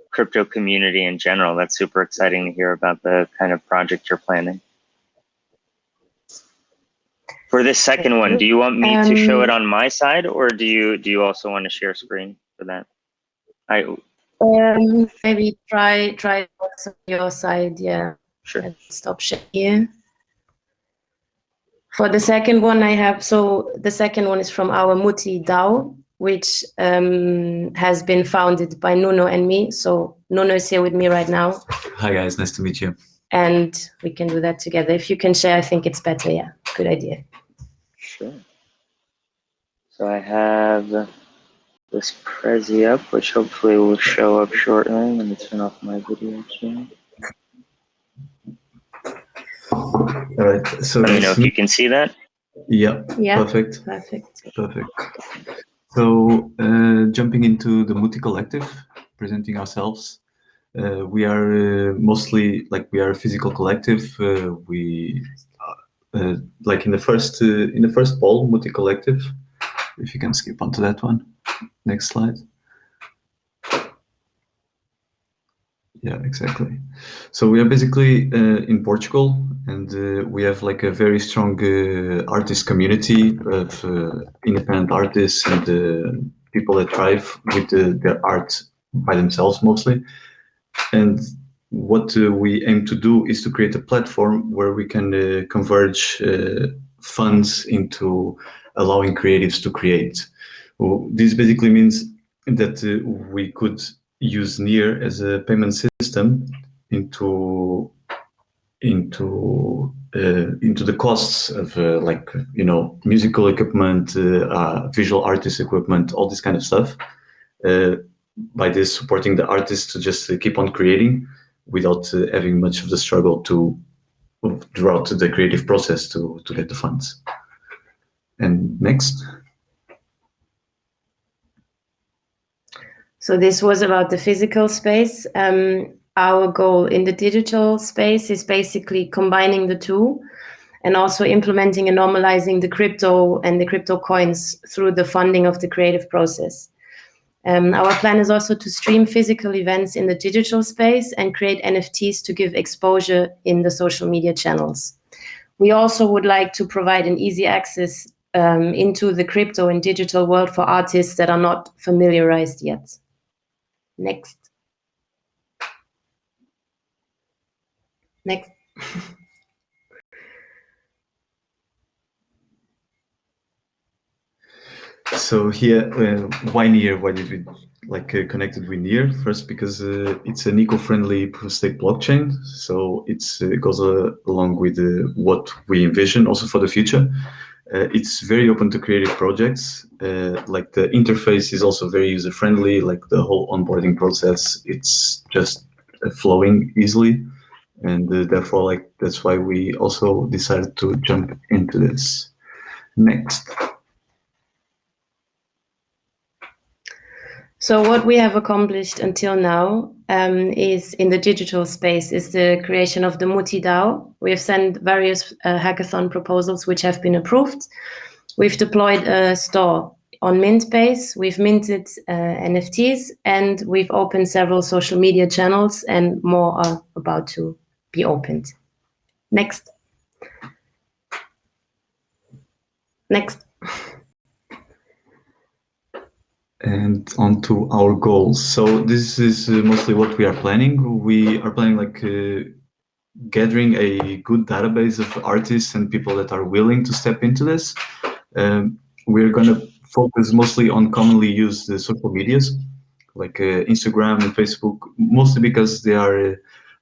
crypto community in general. That's super exciting to hear about the kind of project you're planning. For this second one, do you want me to show it on my side, or do you also want to share screen for that? Maybe try what's on your side. Yeah. Sure. Let's stop sharing here. For the second one, the second one is from our Muti DAO, which has been founded by Nuno and me. So Nuno is here with me right now. Hi guys, nice to meet you. And we can do that together. If you can share, I think it's better. Yeah, good idea. Sure. So I have this Prezi up, which hopefully will show up shortly. Let me turn off my video too. All right. So let me know if you can see that. Yeah. Perfect. So jumping into the Muti Collective, presenting ourselves. We are mostly we are a physical collective. We like in the first poll, Muti Collective. If you can skip onto that one. Next slide. Yeah, exactly. So we are basically in Portugal, and we have a very strong artist community of independent artists and people that thrive with their art by themselves mostly. And what we aim to do is to create a platform where we can converge funds into allowing creatives to create. Well, this basically means that we could use NIR as a payment system into the costs of musical equipment, visual artist equipment, all this kind of stuff. By this, supporting the artists to just keep on creating without having much of the struggle throughout the creative process to get the funds. And next. So this was about the physical space. Our goal in the digital space is basically combining the two and also implementing and normalizing the crypto and the crypto coins through the funding of the creative process. Our plan is also to stream physical events in the digital space and create NFTs to give exposure in the social media channels. We also would like to provide an easy access into the crypto and digital world for artists that are not familiarized yet. Next. Next. So here, why Near? Why did we connected with Near? First, because it's an eco-friendly proof-of-stake blockchain. So it goes along with what we envision also for the future. It's very open to creative projects. Like the interface is also very user-friendly. Like the whole onboarding process, it's just flowing easily, and therefore, that's why we also decided to jump into this. Next. So what we have accomplished until now is in the digital space is the creation of the Muti DAO. We have sent various hackathon proposals which have been approved. We've deployed a store on Mintbase. We've minted NFTs, and we've opened several social media channels, and more are about to be opened. Next. Next. And on to our goals. So this is mostly what we are planning. We are planning gathering a good database of artists and people that are willing to step into this. We're going to focus mostly on commonly used social medias like Instagram and Facebook, mostly because they are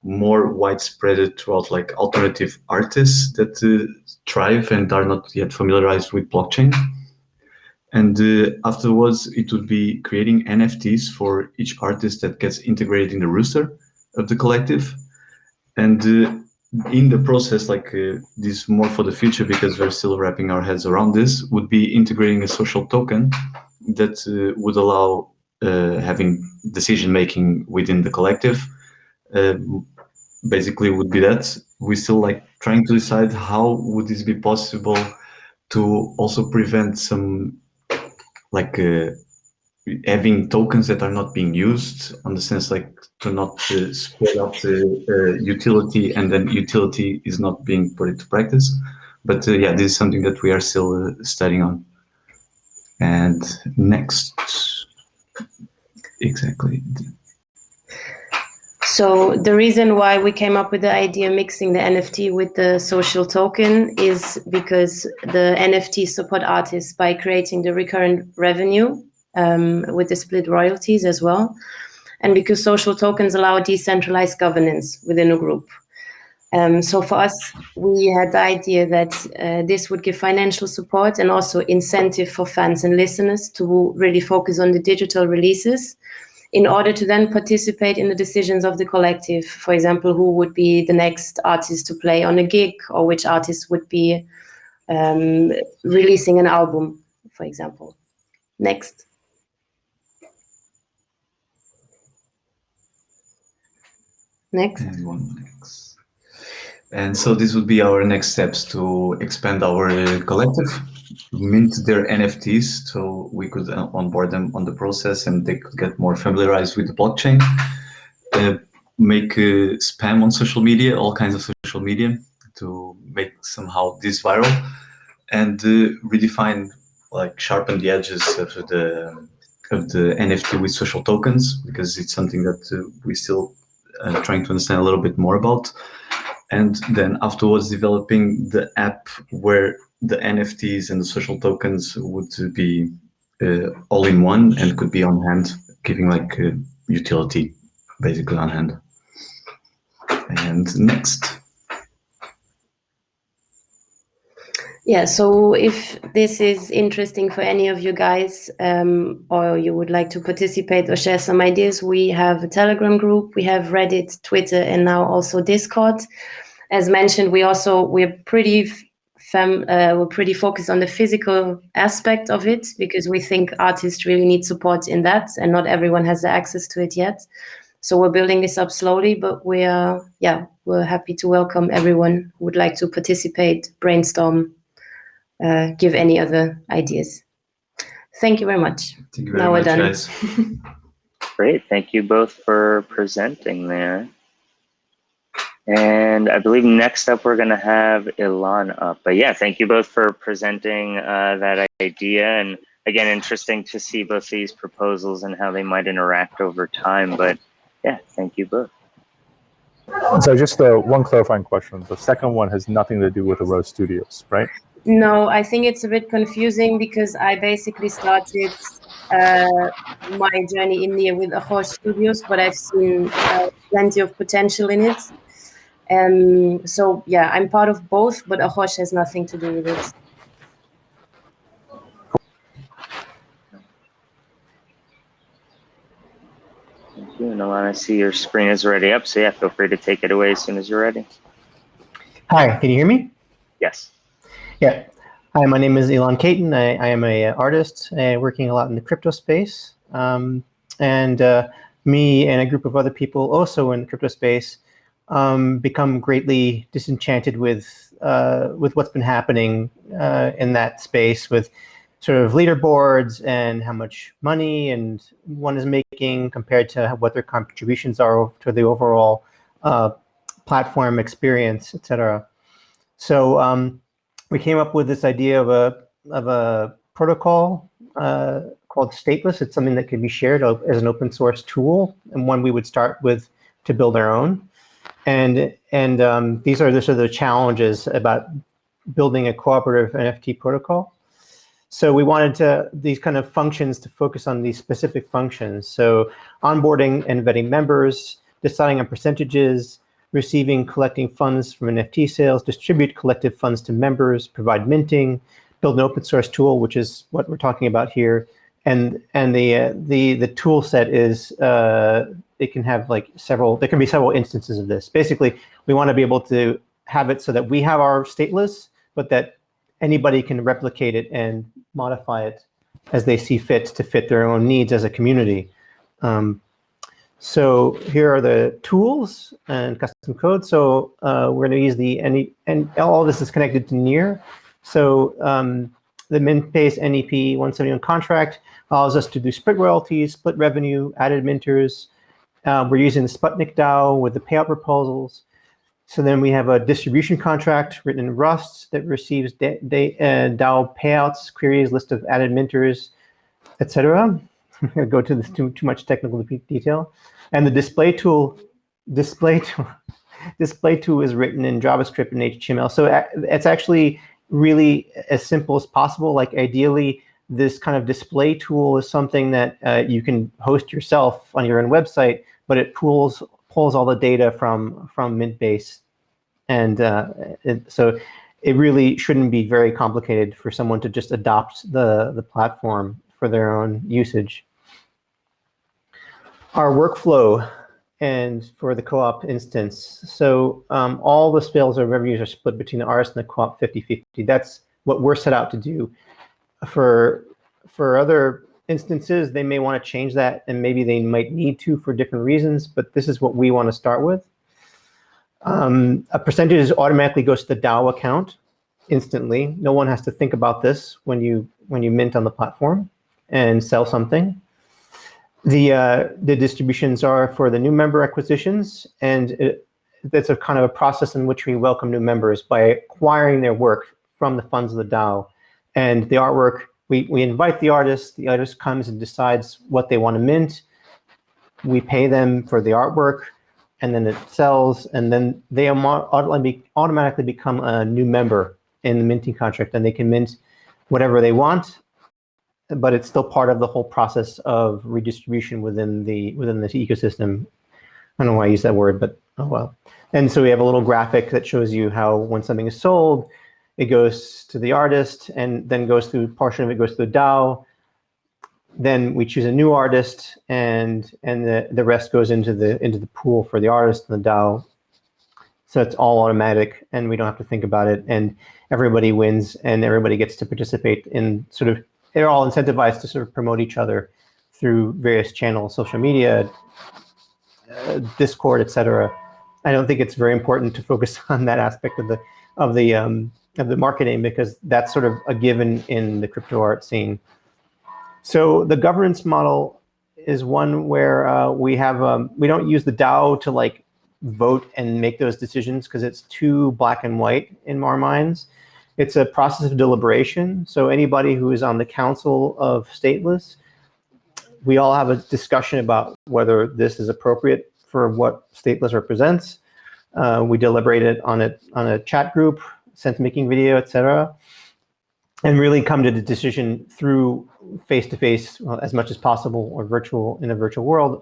more widespread throughout alternative artists that thrive and are not yet familiarized with blockchain. And afterwards, it would be creating NFTs for each artist that gets integrated in the roster of the collective. And in the process, this more for the future, because we're still wrapping our heads around this, would be integrating a social token that would allow having decision-making within the collective. Basically would be that. We're still trying to decide how would this be possible to also prevent some having tokens that are not being used, on the sense to not spread out the utility, and then utility is not being put into practice. But yeah, this is something that we are still studying on. And next, exactly. So the reason why we came up with the idea mixing the NFT with the social token is because the NFT support artists by creating the recurrent revenue with the split royalties as well. And because social tokens allow decentralized governance within a group. So for us, we had the idea that this would give financial support and also incentive for fans and listeners to really focus on the digital releases, in order to then participate in the decisions of the collective. For example, who would be the next artist to play on a gig, or which artist would be releasing an album, for example. Next. Next. And one next. And so this would be our next steps to expand our collective, mint their NFTs so we could onboard them on the process and they could get more familiarized with the blockchain, make spam on social media, all kinds of social media, to make somehow this viral, and redefine, sharpen the edges of the NFT with social tokens, because it's something that we still trying to understand a little bit more about. And then afterwards developing the app where the NFTs and the social tokens would be all in one and could be on hand, giving utility basically on hand. And next. Yeah, so if this is interesting for any of you guys, or you would like to participate or share some ideas, we have a Telegram group, we have Reddit, Twitter, and now also Discord. As mentioned, we're pretty focused on the physical aspect of it, because we think artists really need support in that, and not everyone has the access to it yet. So we're building this up slowly, but we're happy to welcome everyone who would like to participate, brainstorm, give any other ideas. Thank you very much. Thank you very Now we're much, done. guys. Great. Thank you both for presenting there. And I believe next up we're going to have Ilan up. But yeah, thank you both for presenting that idea. And again, interesting to see both these proposals and how they might interact over time. But yeah, thank you both. So just one clarifying question. The second one has nothing to do with Arose Studios, right? No, I think it's a bit confusing because I basically started my journey in here with Ahosh Studios, but I've seen plenty of potential in it. So yeah, I'm part of both, but Ahosh has nothing to do with it. Thank you. And Alana, I see your screen is already up. So yeah, feel free to take it away as soon as you're ready. Hi, can you hear me? Yes. Yeah. Hi, my name is Ilan Caton. I am an artist working a lot in the crypto space. Me and a group of other people also in the crypto space become greatly disenchanted with what's been happening in that space with sort of leaderboards and how much money and one is making compared to what their contributions are to the overall platform experience, et cetera. So we came up with this idea of a protocol called Stateless. It's something that can be shared as an open source tool, and one we would start with to build our own. And these are the challenges about building a cooperative NFT protocol. So we wanted these kind of functions to focus on these specific functions. So onboarding and vetting members, deciding on percentages, receiving, collecting funds from NFT sales, distribute collective funds to members, provide minting, build an open source tool, which is what we're talking about here. And the tool set is it can have like there can be several instances of this. Basically, we want to be able to have it so that we have our stateless, but that anybody can replicate it and modify it as they see fit to fit their own needs as a community. So here are the tools and custom code. So we're going to use and all this is connected to Near. So the Mintbase NEP 171 contract allows us to do split royalties, split revenue, added minters. We're using the Sputnik DAO with the payout proposals. So then we have a distribution contract written in Rust that receives DAO payouts, queries, list of added minters, etc. I'm going to go to this too much technical detail. And the display tool is written in JavaScript and HTML. So it's actually really as simple as possible. Like ideally, this kind of display tool is something that you can host yourself on your own website, but it pulls all the data from Mintbase. And so it really shouldn't be very complicated for someone to just adopt the platform for their own usage. Our workflow and for the co-op instance. So all the sales or revenues are split between the artist and the co-op 50-50. That's what we're set out to do. For other instances, they may want to change that and maybe they might need to for different reasons, but this is what we want to start with. A percentage automatically goes to the DAO account instantly. No one has to think about this when you mint on the platform and sell something. The distributions are for the new member acquisitions, and that's a kind of a process in which we welcome new members by acquiring their work from the funds of the DAO. And the artwork, we invite the artist comes and decides what they want to mint. We pay them for the artwork, and then it sells, and then they automatically become a new member in the minting contract, and they can mint whatever they want, but it's still part of the whole process of redistribution within this ecosystem. I don't know why I use that word, but oh well. And so we have a little graphic that shows you how when something is sold, it goes to the artist, and then portion of it goes to the DAO. Then we choose a new artist, and the rest goes into the pool for the artist and the DAO. So it's all automatic, and we don't have to think about it. And everybody wins, and everybody gets to participate in sort of. They're all incentivized to sort of promote each other through various channels, social media, Discord, etc. I don't think it's very important to focus on that aspect of the marketing because that's sort of a given in the crypto art scene. So the governance model is one where we don't use the DAO to like vote and make those decisions because it's too black and white in our minds. It's a process of deliberation. So anybody who is on the council of Stateless, we all have a discussion about whether this is appropriate for what Stateless represents. We deliberated on it on a chat group, sense-making video, etc., and really come to the decision through face-to-face, well, as much as possible, or in a virtual world,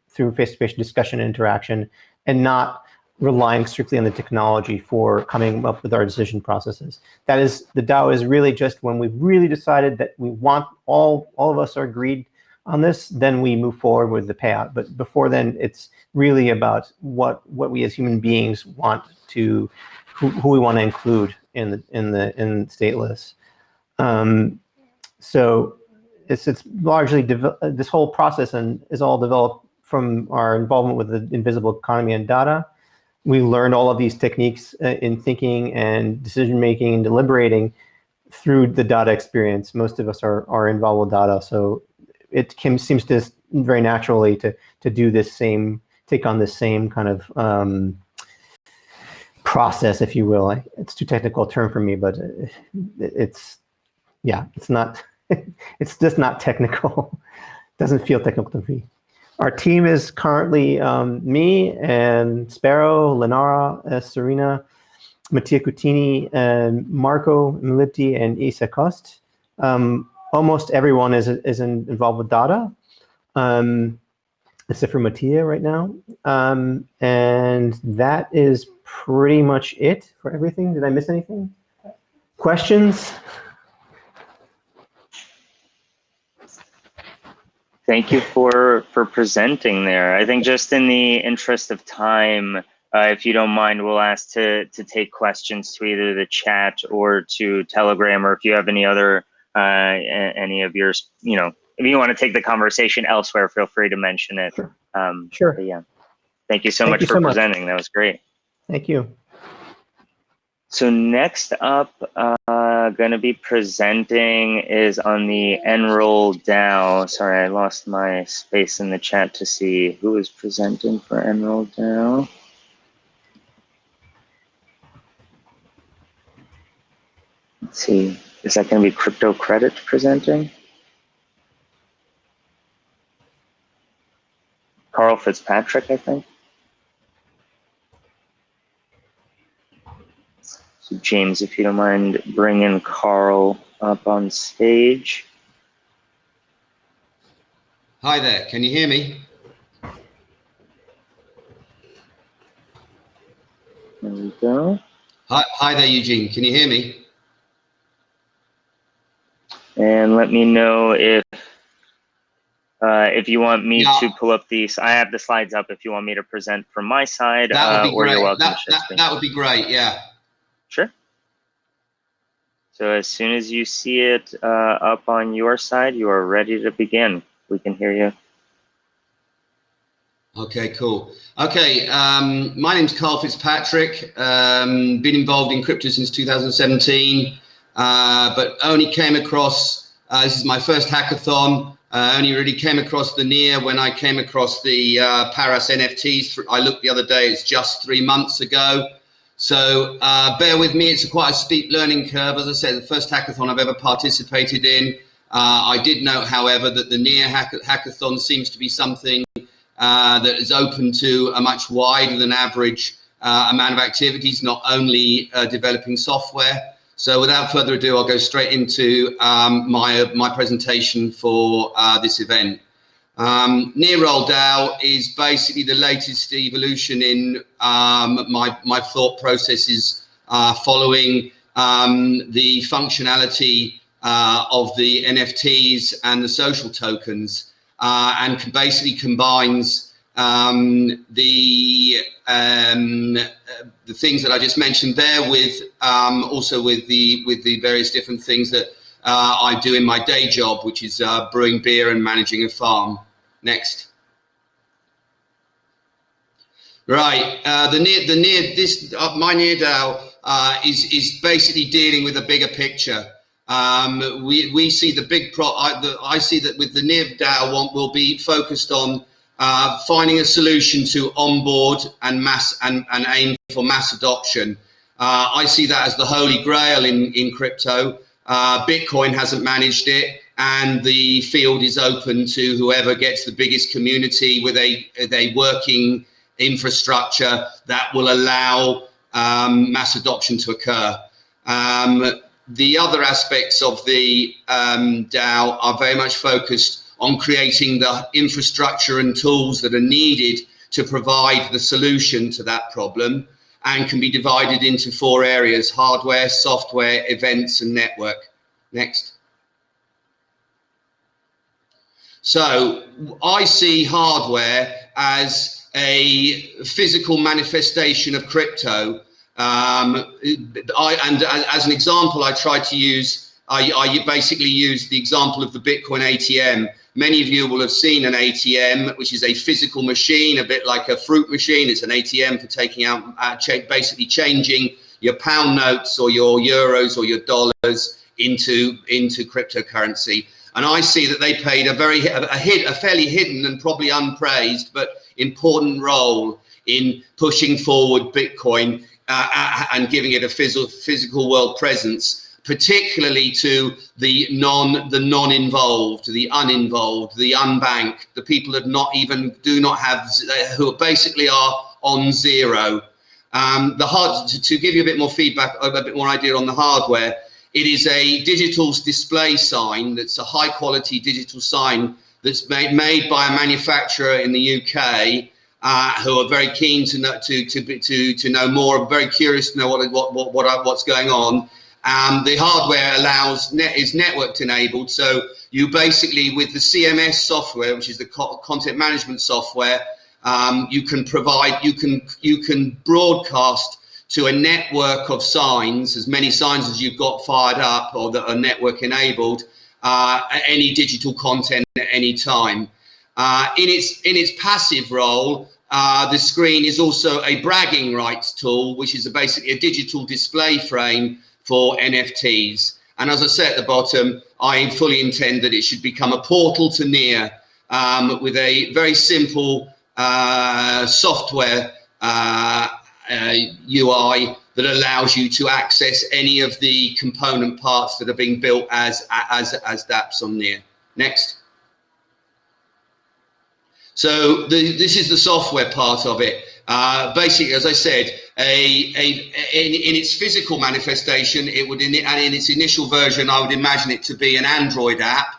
through face-to-face discussion and interaction, and not relying strictly on the technology for coming up with our decision processes. That is, the DAO is really just when we've really decided that we want all of us are agreed on this, then we move forward with the payout. But before then, it's really about what we as human beings want to, who we want to include in Stateless. So it's largely this whole process and is all developed from our involvement with the invisible economy and data. We learned all of these techniques in thinking and decision making and deliberating through the data experience. Most of us are involved with data, so it seems to very naturally to do this same, take on this same kind of process, if you will. It's too technical a term for me, but it's not. It's just not technical. Doesn't feel technical to me. Our team is currently me and Sparrow, Lenara, Serena, Mattia Cutini, and Marco Milipti, and Isa Kost. Almost everyone is involved with data, except for Mattia right now. And that is pretty much it for everything. Did I miss anything? Questions? Thank you for presenting there. I think just in the interest of time, if you don't mind, we'll ask to take questions to either the chat or to Telegram, or if you have any other, any of yours, if you want to take the conversation elsewhere, feel free to mention it. Sure. But yeah. Thank you so much for presenting. That was great. Thank you. So next up, going to be presenting is on the Enroll DAO. Sorry, I lost my space in the chat to see who is presenting for Enroll DAO. Let's see, is that going to be Crypto Credit presenting? Carl Fitzpatrick, I think. So James, if you don't mind bringing Carl up on stage. Hi there, can you hear me? There we go. Hi there, Eugene, can you hear me? And let me know if you want me to pull up these. I have the slides up if you want me to present from my side. That would be great. You're welcome that would be great, yeah. Sure. So as soon as you see it up on your side, you are ready to begin. We can hear you. Okay, cool. Okay, my name's Carl Fitzpatrick. Been involved in crypto since 2017, but only came across, this is my first hackathon. Only really came across the NEAR when I came across the Paras NFTs. I looked the other day, it's just 3 months ago. So bear with me, it's quite a steep learning curve. As I said, the first hackathon I've ever participated in. I did note, however, that the NEAR hackathon seems to be something that is open to a much wider than average amount of activities, not only developing software. So without further ado, I'll go straight into my presentation for this event. NearRoll DAO is basically the latest evolution in my thought processes following the functionality of the NFTs and the social tokens, and basically combines the things that I just mentioned there with also with the various different things that I do in my day job, which is brewing beer and managing a farm. Next. Right, my NearDAO is basically dealing with a bigger picture. We see the big I see that with the NIV DAO will be focused on finding a solution to onboard and aim for mass adoption. I see that as the holy grail in crypto. Bitcoin hasn't managed it, and the field is open to whoever gets the biggest community with a working infrastructure that will allow mass adoption to occur. The other aspects of the DAO are very much focused on creating the infrastructure and tools that are needed to provide the solution to that problem, and can be divided into 4 areas: hardware, software, events, and network. Next. So I see hardware as a physical manifestation of crypto. As an example, I basically use the example of the Bitcoin ATM. Many of you will have seen an ATM, which is a physical machine, a bit like a fruit machine. It's an ATM for taking out, basically changing your pound notes or your euros or your dollars into cryptocurrency. And I see that they played a fairly hidden and probably unpraised, but important role in pushing forward Bitcoin and giving it a physical world presence, particularly to the non-involved, the uninvolved, the unbanked, the people that who basically are on zero. To give you a bit more feedback, a bit more idea on the hardware, it is a digital display sign that's a high quality digital sign that's made by a manufacturer in the UK. Who are very keen to know more, very curious to know what's going on. The hardware is networked enabled, so you basically, with the CMS software, which is the content management software, you can broadcast to a network of signs, as many signs as you've got fired up or that are network enabled, any digital content at any time. In its passive role, the screen is also a bragging rights tool, which is basically a digital display frame for NFTs. And as I said at the bottom, I fully intend that it should become a portal to NEAR with a very simple software UI that allows you to access any of the component parts that are being built as dApps on NEAR. Next. So this is the software part of it. Basically, as I said, in its physical manifestation, it would, and in its initial version, I would imagine it to be an Android app,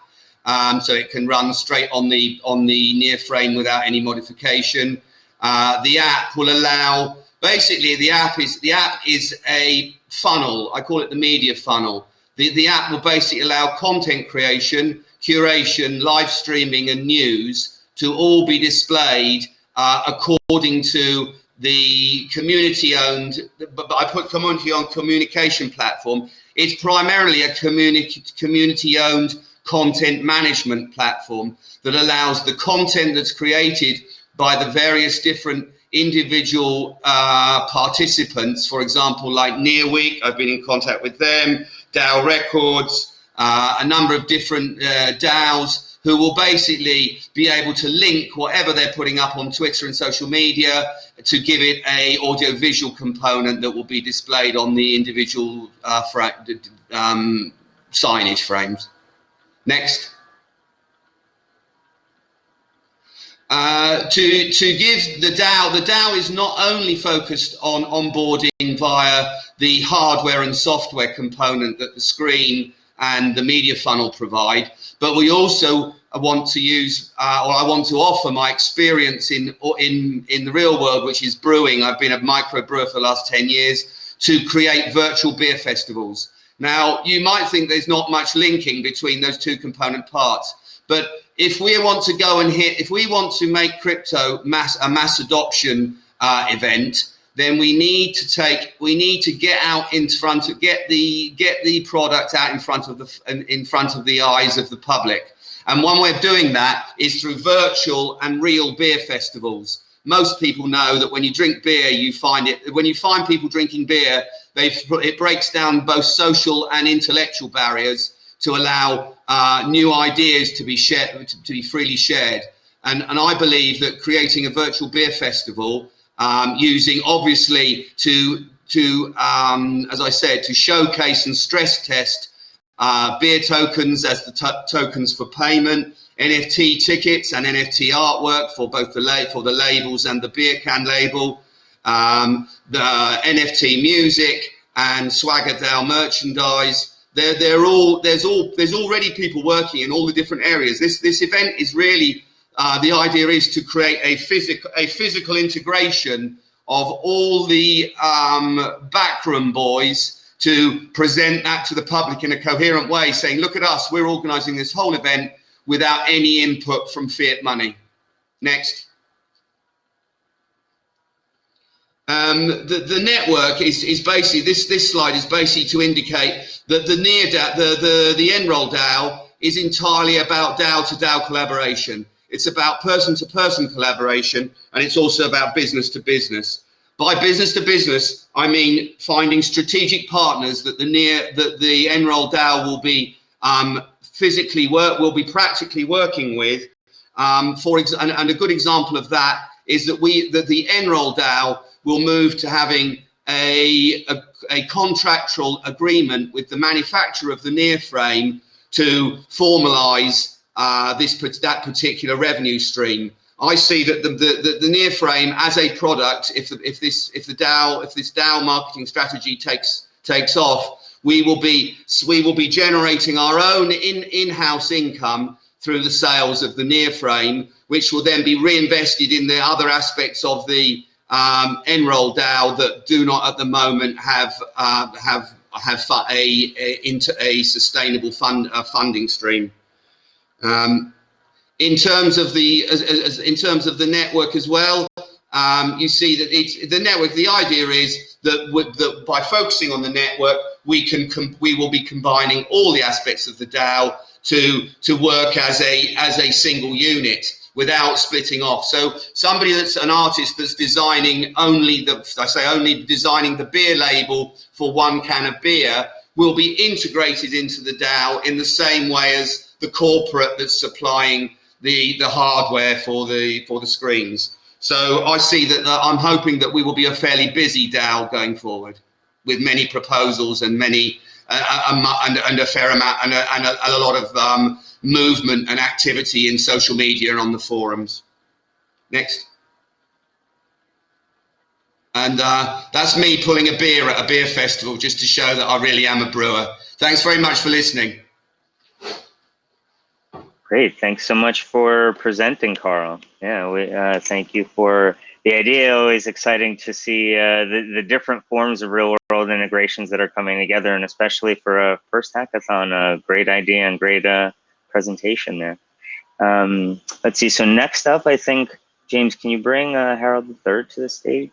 so it can run straight on the NEAR frame without any modification. The app will allow, basically, the app is a funnel. I call it the media funnel. The app will basically allow content creation, curation, live streaming, and news to all be displayed according to the community-owned, but I put community-owned communication platform. It's primarily a community-owned content management platform that allows the content that's created by the various different individual participants, for example, like NEAR Week, I've been in contact with them, DAO Records, a number of different DAOs, who will basically be able to link whatever they're putting up on Twitter and social media to give it a audio-visual component that will be displayed on the individual signage frames. Next. To give the DAO is not only focused on onboarding via the hardware and software component that the screen and the media funnel provide, but we also want to use, or I want to offer my experience in the real world, which is brewing. I've been a micro brewer for the last 10 years, to create virtual beer festivals. Now, you might think there's not much linking between those two component parts, but if we want to go and if we want to make crypto a mass adoption event, then we need to get out in front of, get the product out in front of the eyes of the public. And one way of doing that is through virtual and real beer festivals. Most people know that when you drink beer, when you find people drinking beer, it breaks down both social and intellectual barriers to allow new ideas to be shared, to be freely shared. And I believe that creating a virtual beer festival, using obviously to as I said, to showcase and stress test beer tokens as the tokens for payment, NFT tickets and NFT artwork for both the labels and the beer can label, the NFT music and Swagger DAO merchandise. There's already people working in all the different areas. This event is really the idea is to create a physical integration of all the backroom boys to present that to the public in a coherent way, saying, look at us, we're organizing this whole event without any input from fiat money. Next. The network is basically, this slide is basically to indicate that the Enroll DAO is entirely about DAO to DAO collaboration. It's about person to person collaboration, and it's also about business to business. By business to business, I mean finding strategic partners that the Enroll DAO will be practically working with. And a good example of that is that the Enroll DAO will move to having a contractual agreement with the manufacturer of the Near frame to formalize that particular revenue stream. I see that the Near frame as a product, if this DAO marketing strategy takes off, we will be generating our own in-house income through the sales of the Near frame, which will then be reinvested in the other aspects of the Enroll DAO that do not at the moment have a sustainable funding stream. In terms of the network as well, you see that the network. The idea is that by focusing on the network, we will be combining all the aspects of the DAO to work as a single unit without splitting off. So somebody that's an artist that's designing only designing the beer label for one can of beer will be integrated into the DAO in the same way as the corporate that's supplying the hardware for the screens. So I see that I'm hoping that we will be a fairly busy DAO going forward, with many proposals and many and a fair amount and a lot of movement and activity in social media and on the forums. Next. And that's me pulling a beer at a beer festival just to show that I really am a brewer. Thanks very much for listening. Great. Thanks so much for presenting, Carl. Yeah, we thank you for the idea. Always exciting to see the different forms of real world integrations that are coming together, and especially for a first hackathon, a great idea and great presentation there. Let's see. So next up, I think, James, can you bring Harold III to the stage?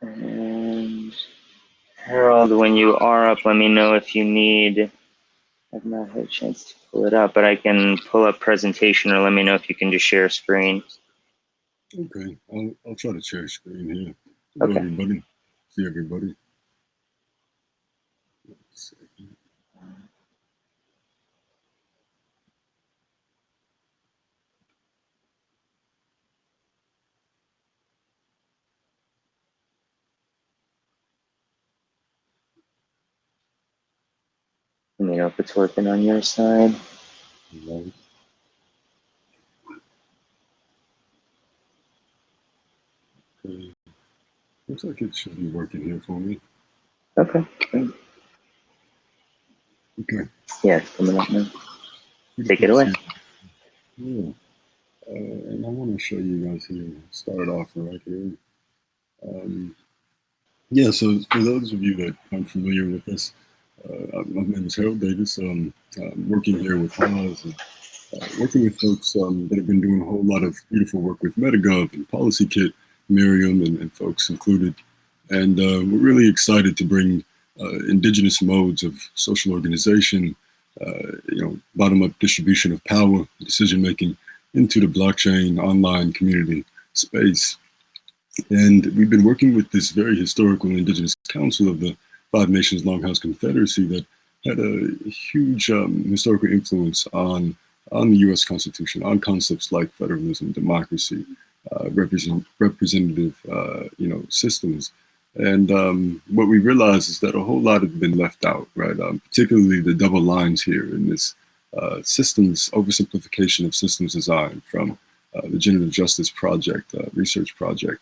And Harold, when you are up, let me know if you need. I've not had a chance to pull it up, but I can pull up presentation, or let me know if you can just share screen. Okay, I'll try to share screen here. Hello, Okay. everybody. See everybody. Let's see. Let me know if it's working on your side. Hello. Okay. Looks like it should be working here for me. Okay. Great. Okay. Yeah, it's coming up now. Take it away. Yeah. And I want to show you guys here, start off right here. Yeah, so for those of you that aren't familiar with this, my name is Harold Davis. I'm working here with Haas, and working with folks that have been doing a whole lot of beautiful work with MetaGov and PolicyKit, Miriam, and folks included. And we're really excited to bring indigenous modes of social organization, bottom-up distribution of power, decision-making into the blockchain online community space. And we've been working with this very historical Indigenous Council of the Five Nations Longhouse Confederacy that had a huge historical influence on the U.S. Constitution, on concepts like federalism, democracy, representative, systems. And what we realized is that a whole lot had been left out, right? Particularly the double lines here in this systems oversimplification of systems design from the Generative Justice Project, research project.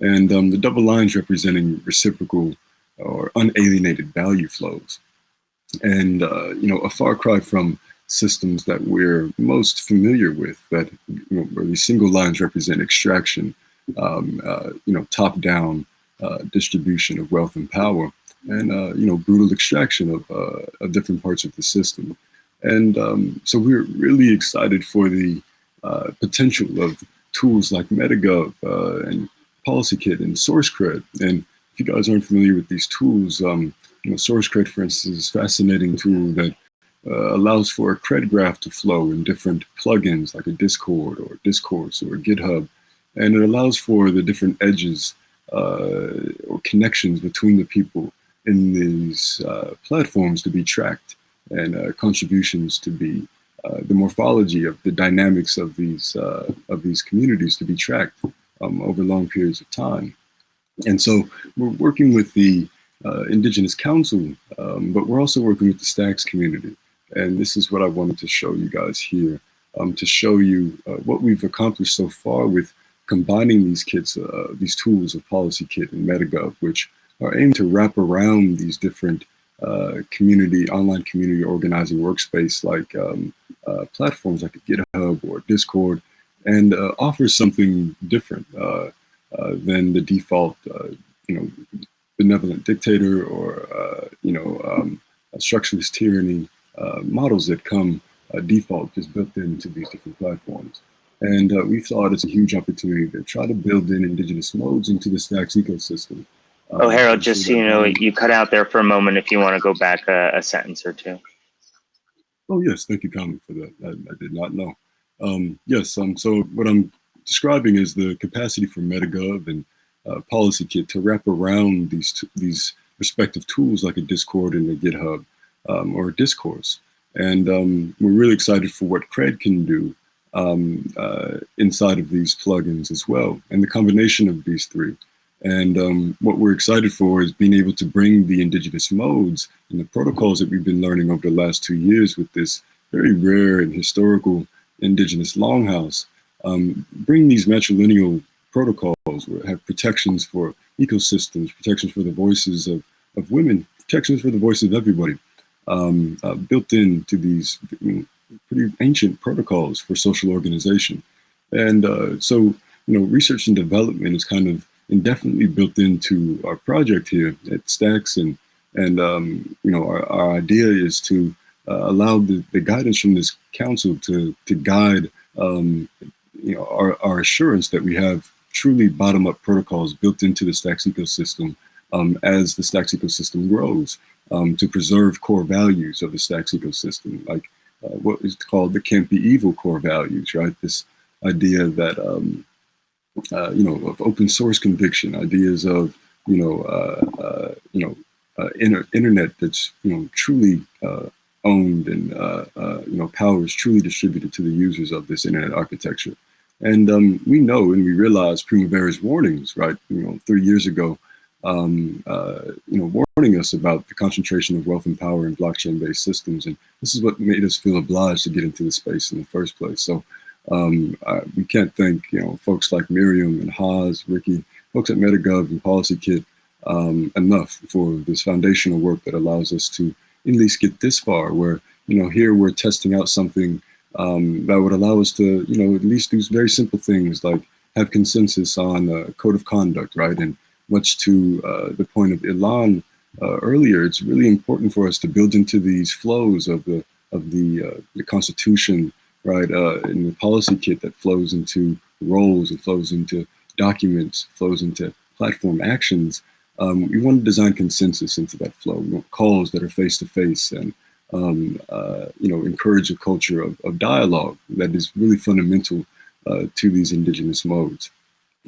And the double lines representing reciprocal or unalienated value flows. And, a far cry from systems that we're most familiar with, that, where these single lines represent extraction, top-down distribution of wealth and power, and, brutal extraction of different parts of the system. And so we're really excited for the potential of tools like MetaGov and PolicyKit and SourceCred. And if you guys aren't familiar with these tools, SourceCred, for instance, is a fascinating tool that allows for a cred graph to flow in different plugins like a Discord or Discourse or GitHub. And it allows for the different edges or connections between the people in these platforms to be tracked, and contributions to be the morphology of the dynamics of these communities to be tracked over long periods of time. And so we're working with the Indigenous Council, but we're also working with the Stacks community. And this is what I wanted to show you guys here, to show you what we've accomplished so far with combining these kits, these tools of PolicyKit and MetaGov, which are aimed to wrap around these different online community organizing workspace like platforms like GitHub or Discord, and offers something different than the default, benevolent dictator or structuralist tyranny models that come default just built into these different platforms. And we thought it's a huge opportunity to try to build in Indigenous modes into the Stacks ecosystem. Harold, just so you know, you cut out there for a moment if you want to go back a sentence or two. Oh, yes. Thank you, Carmen, for that. I did not know. So what I'm describing is the capacity for MetaGov and PolicyKit to wrap around these respective tools like a Discord and a GitHub or a Discourse. And we're really excited for what CRED can do inside of these plugins as well, and the combination of these three. And what we're excited for is being able to bring the Indigenous modes and the protocols that we've been learning over the last 2 years with this very rare and historical Indigenous Longhouse, bring these matrilineal protocols where have protections for ecosystems, protections for the voices of women, protections for the voice of everybody, built into these pretty ancient protocols for social organization. And so research and development is kind of indefinitely built into our project here at Stacks, and our idea is to allow the guidance from this council to guide our assurance that we have truly bottom-up protocols built into the Stacks ecosystem as the Stacks ecosystem grows, to preserve core values of the Stacks ecosystem, like what is called the Can't Be Evil core values, right? This idea that of open source conviction, ideas of internet that's truly owned, and power is truly distributed to the users of this internet architecture. And we know and we realize Primavera's warnings, right? 3 years ago, warning us about the concentration of wealth and power in blockchain-based systems, and this is what made us feel obliged to get into the space in the first place. So we can't thank folks like Miriam and Haas, Ricky, folks at MetaGov and PolicyKit enough for this foundational work that allows us to at least get this far, where here we're testing out something that would allow us to at least do very simple things like have consensus on a code of conduct, right? And much to the point of Ilan earlier, it's really important for us to build into these flows of the Constitution, right, in the PolicyKit that flows into roles, it flows into documents, flows into platform actions. We want to design consensus into that flow. We want calls that are face-to-face and encourage a culture of dialogue that is really fundamental to these indigenous modes.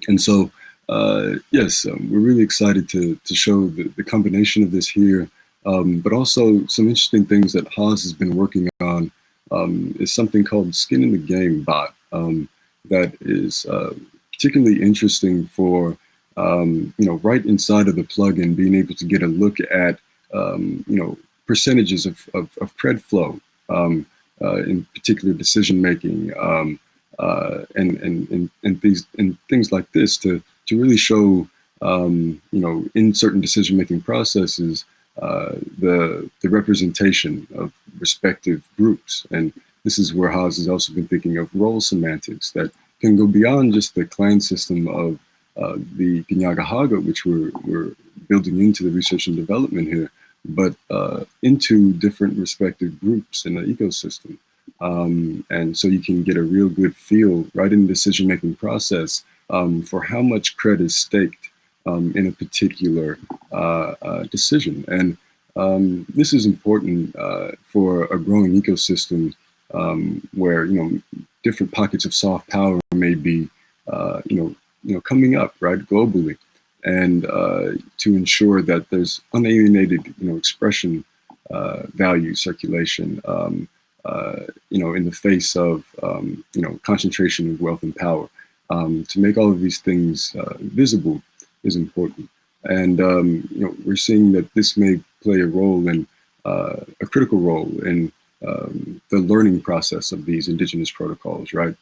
And so, yes, we're really excited to show the combination of this here, but also some interesting things that Haas has been working on is something called Skin in the Game bot that is particularly interesting for, right inside of the plugin, being able to get a look at, percentages of cred flow in particular decision making. And things like this to really show in certain decision making processes the representation of respective groups. And this is where Haas has also been thinking of role semantics that can go beyond just the clan system of the Kanien'kehá:ka, which we're building into the research and development here, but into different respective groups in the ecosystem. And so you can get a real good feel right in the decision-making process for how much credit is staked in a particular decision. And this is important for a growing ecosystem where, different pockets of soft power may be, coming up, right, globally. And to ensure that there's unalienated, expression, value, circulation, in the face of, concentration of wealth and power. To make all of these things visible is important. And, we're seeing that this may play a role in, a critical role in the learning process of these indigenous protocols, right?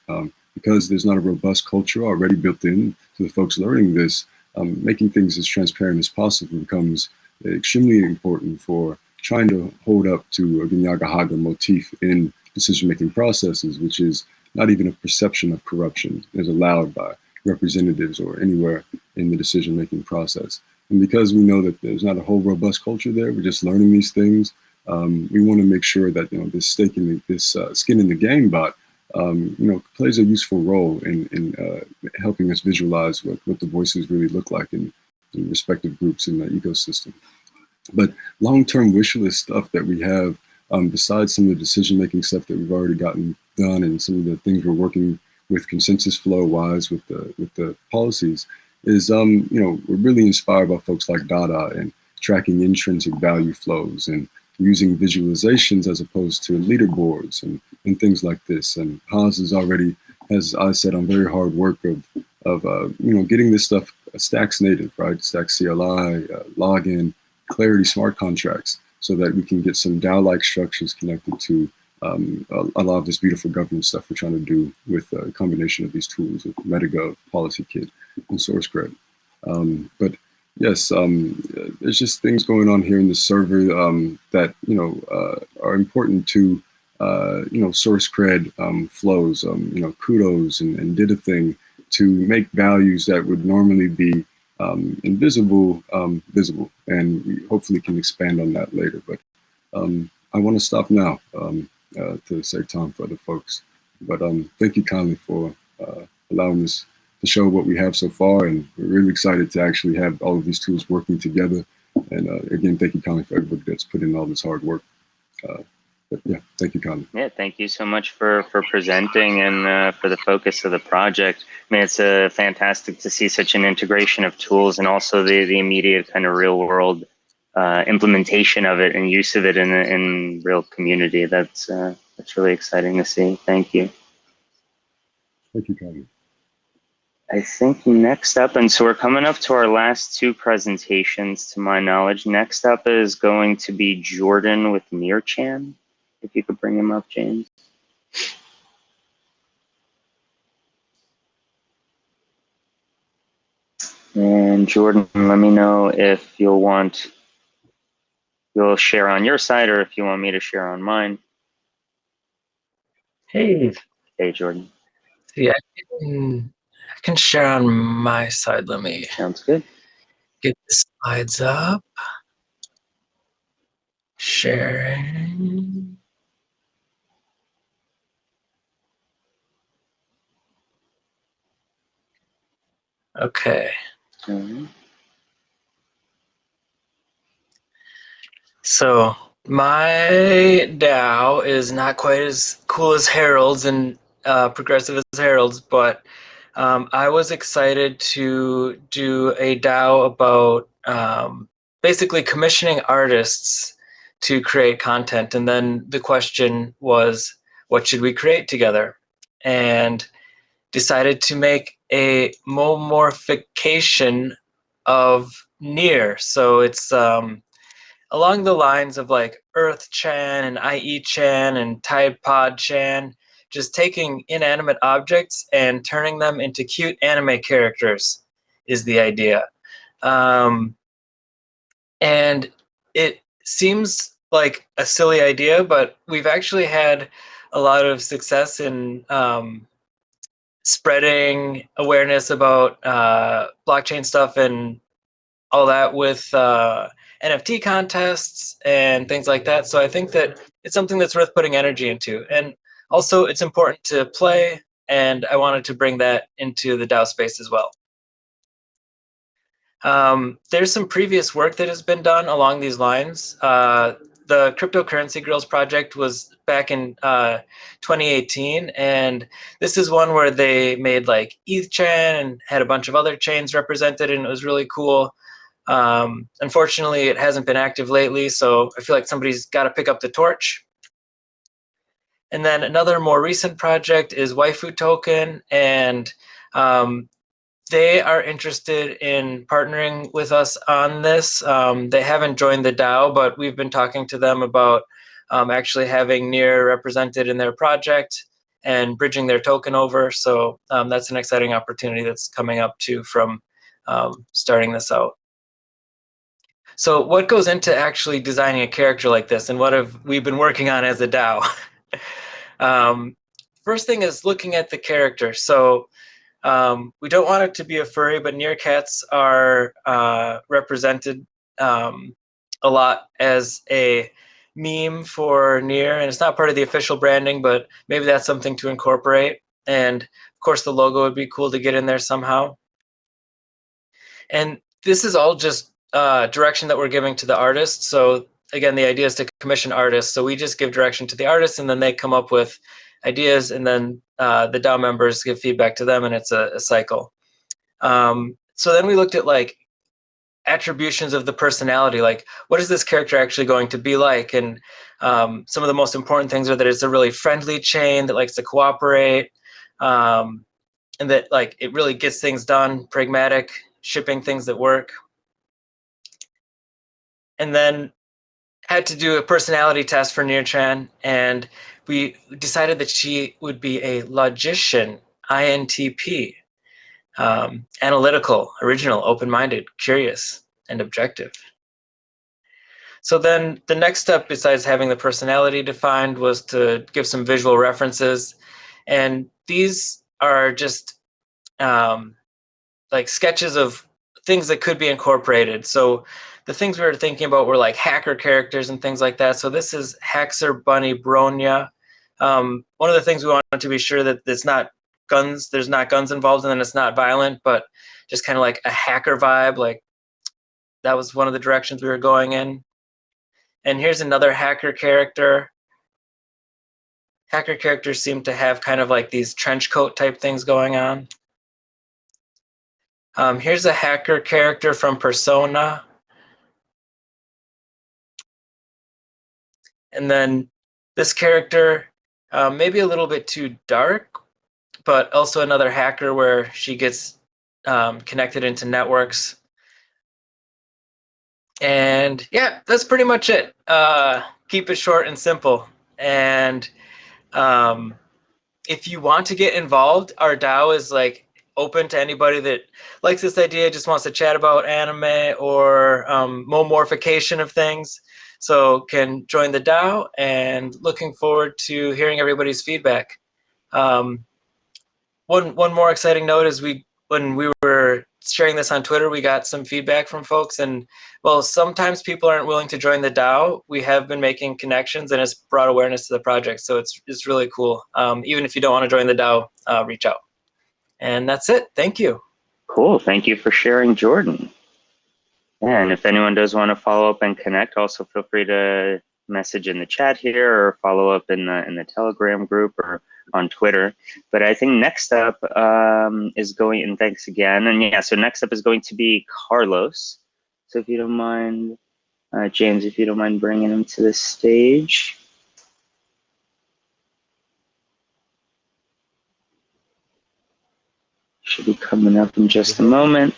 Because there's not a robust culture already built in to the folks learning this, making things as transparent as possible becomes extremely important for trying to hold up to a Kanien'kehá:ka motif in decision-making processes, which is not even a perception of corruption as allowed by representatives or anywhere in the decision-making process. And because we know that there's not a whole robust culture there, we're just learning these things. We want to make sure that this skin in the game bot, plays a useful role in helping us visualize what the voices really look like in respective groups in the ecosystem. But long-term wish list stuff that we have, besides some of the decision-making stuff that we've already gotten done and some of the things we're working with consensus flow-wise with the policies, is we're really inspired by folks like Dada and tracking intrinsic value flows and using visualizations as opposed to leaderboards and things like this. And Haas is already, as I said, on very hard work of getting this stuff Stacks native, right? Stacks CLI, login, Clarity smart contracts, so that we can get some DAO-like structures connected to a lot of this beautiful governance stuff we're trying to do with a combination of these tools of MetaGov, PolicyKit, and SourceCred. But yes, there's just things going on here in the server that are important to SourceCred flows. Kudos and did a thing to make values that would normally be invisible, visible, and we hopefully can expand on that later. But I want to stop now to save time for other folks. But thank you kindly for allowing us to show what we have so far, and we're really excited to actually have all of these tools working together. And again, thank you kindly for everybody that's put in all this hard work. But yeah, thank you kindly. Yeah, thank you so much for presenting and for the focus of the project. I mean, it's fantastic to see such an integration of tools and also the immediate kind of real world implementation of it and use of it in real community. That's really exciting to see. Thank you. Thank you, kindly. I think next up, and so we're coming up to our last two presentations to my knowledge. Next up is going to be Jordan with Nearchan. If you could bring him up, James. And Jordan, let me know if you'll share on your side or if you want me to share on mine. Hey. Hey, Jordan. Yeah, I can share on my side. Let me Sounds good. Get the slides up. Sharing. Okay. Mm-hmm. So My DAO is not quite as cool as Harold's and progressive as Harold's, but I was excited to do a DAO about basically commissioning artists to create content. And then the question was, what should we create together? And decided to make a momorphication of Nier. So it's along the lines of like Earth Chan and IE Chan and Tide Pod Chan, just taking inanimate objects and turning them into cute anime characters is the idea. And it seems like a silly idea, but we've actually had a lot of success in spreading awareness about blockchain stuff and all that with NFT contests and things like that. So I think that it's something that's worth putting energy into. And also it's important to play, and I wanted to bring that into the DAO space as well. There's some previous work that has been done along these lines. The Cryptocurrency Girls project was back in 2018, and this is one where they made like ETHChain and had a bunch of other chains represented, and it was really cool. Unfortunately, it hasn't been active lately, so I feel like somebody's got to pick up the torch. And then another more recent project is Waifu Token, and they are interested in partnering with us on this. They haven't joined the DAO, but we've been talking to them about actually having Nier represented in their project and bridging their token over. So that's an exciting opportunity that's coming up too from starting this out. So what goes into actually designing a character like this, and what have we been working on as a DAO? First thing is looking at the character. So we don't want it to be a furry, but Nier cats are represented a lot as a meme for Nier, and it's not part of the official branding, but maybe that's something to incorporate. And of course, the logo would be cool to get in there somehow. And this is all just direction that we're giving to the artists. So again, the idea is to commission artists. So we just give direction to the artists, and then they come up with ideas, and then the DAO members give feedback to them, and it's a cycle. So then we looked at like attributions of the personality, like what is this character actually going to be like? And some of the most important things are that it's a really friendly chain that likes to cooperate, and that like it really gets things done, pragmatic, shipping things that work. And then had to do a personality test for Nier-chan, and we decided that she would be a logician, INTP, analytical, original, open-minded, curious, and objective. So then the next step, besides having the personality defined, was to give some visual references. And these are just like sketches of things that could be incorporated. So the things we were thinking about were like hacker characters and things like that. So this is Haxer Bunny Bronya. One of the things we wanted to be sure that it's not guns, there's not guns involved, and then it's not violent, but just kind of like a hacker vibe. Like that was one of the directions we were going in. And here's another hacker character. Hacker characters seem to have kind of like these trench coat type things going on. Here's a hacker character from Persona. And then this character, maybe a little bit too dark, but also another hacker where she gets connected into networks. And yeah, that's pretty much it. Keep it short and simple. And if you want to get involved, our DAO is like open to anybody that likes this idea, just wants to chat about anime or momorphication of things. So can join the DAO, and looking forward to hearing everybody's feedback. One more exciting note is when we were sharing this on Twitter, we got some feedback from folks, and well, sometimes people aren't willing to join the DAO. We have been making connections, and it's brought awareness to the project. So it's really cool. Even if you don't want to join the DAO, reach out. And that's it. Thank you. Cool. Thank you for sharing, Jordan. And if anyone does want to follow up and connect, also feel free to message in the chat here or follow up in the Telegram group or on Twitter. But I think next up is going, and thanks again. And yeah, so next up is going to be Carlos. So if you don't mind, James, if you don't mind bringing him to the stage. Should be coming up in just a moment.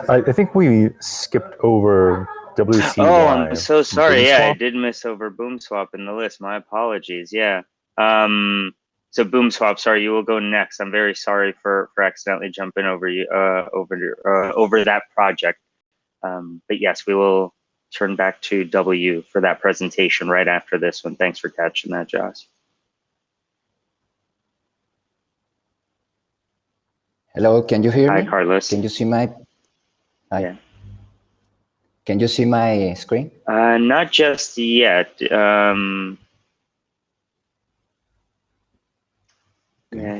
I think we skipped over WCY. Oh, I'm so sorry. Yeah, I BoomSwap. did miss over BoomSwap in the list. My apologies. Yeah. So BoomSwap, sorry, you will go next. I'm very sorry for accidentally jumping over you over that project. But yes, we will turn back to W for that presentation right after this one. Thanks for catching that, Josh. Hello, can you hear me? Hi, Carlos. Can you see my? Hi. Yeah. Can you see my screen? Not just yet. Yeah,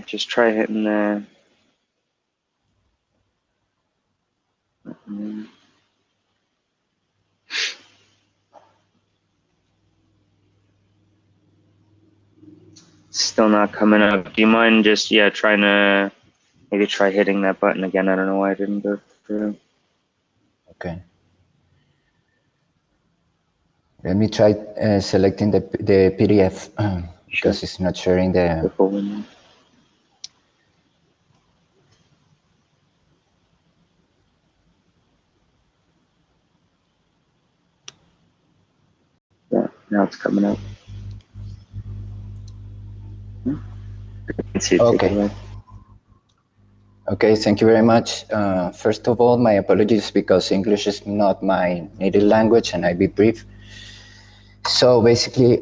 just try hitting the. Still not coming up. Do you mind just trying to maybe try hitting that button again? I don't know why I didn't go through. Okay. Let me try selecting the PDF because it's not sharing the full window. Yeah, now it's coming up. Okay. Okay, thank you very much. First of all, my apologies because English is not my native language, and I'll be brief. So basically,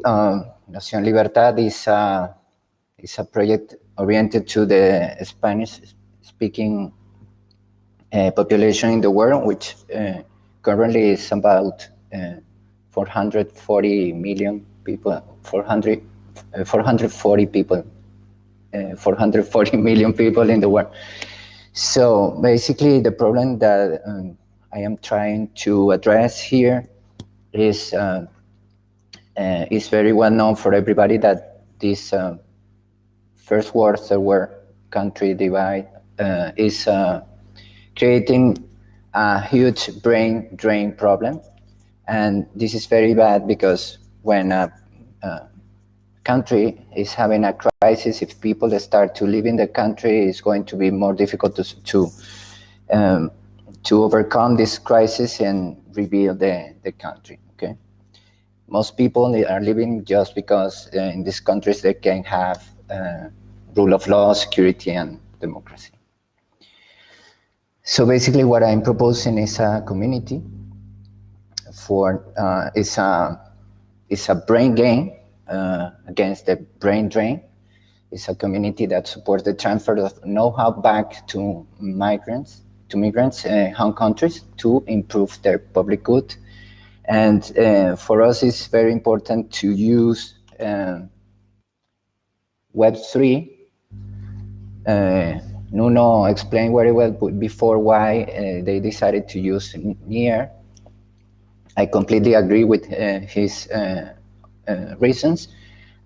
Nación Libertad is a project oriented to the Spanish-speaking population in the world, which currently is about 440 million people, 440 people. 440 million people in the world. So basically, the problem that I am trying to address here is very well known for everybody that this first world, third world country divide is creating a huge brain drain problem, and this is very bad because when a country is having a crisis, if people start to live in the country, it's going to be more difficult to overcome this crisis and rebuild the country. Okay, most people are living just because in these countries they can have rule of law, security, and democracy. So basically, what I'm proposing is a community for it's a brain gain. Against the brain drain. It's a community that supports the transfer of know-how back to migrants, home countries, to improve their public good. And for us, it's very important to use Web3. Nuno explained very well before why they decided to use NEAR. I completely agree with his reasons.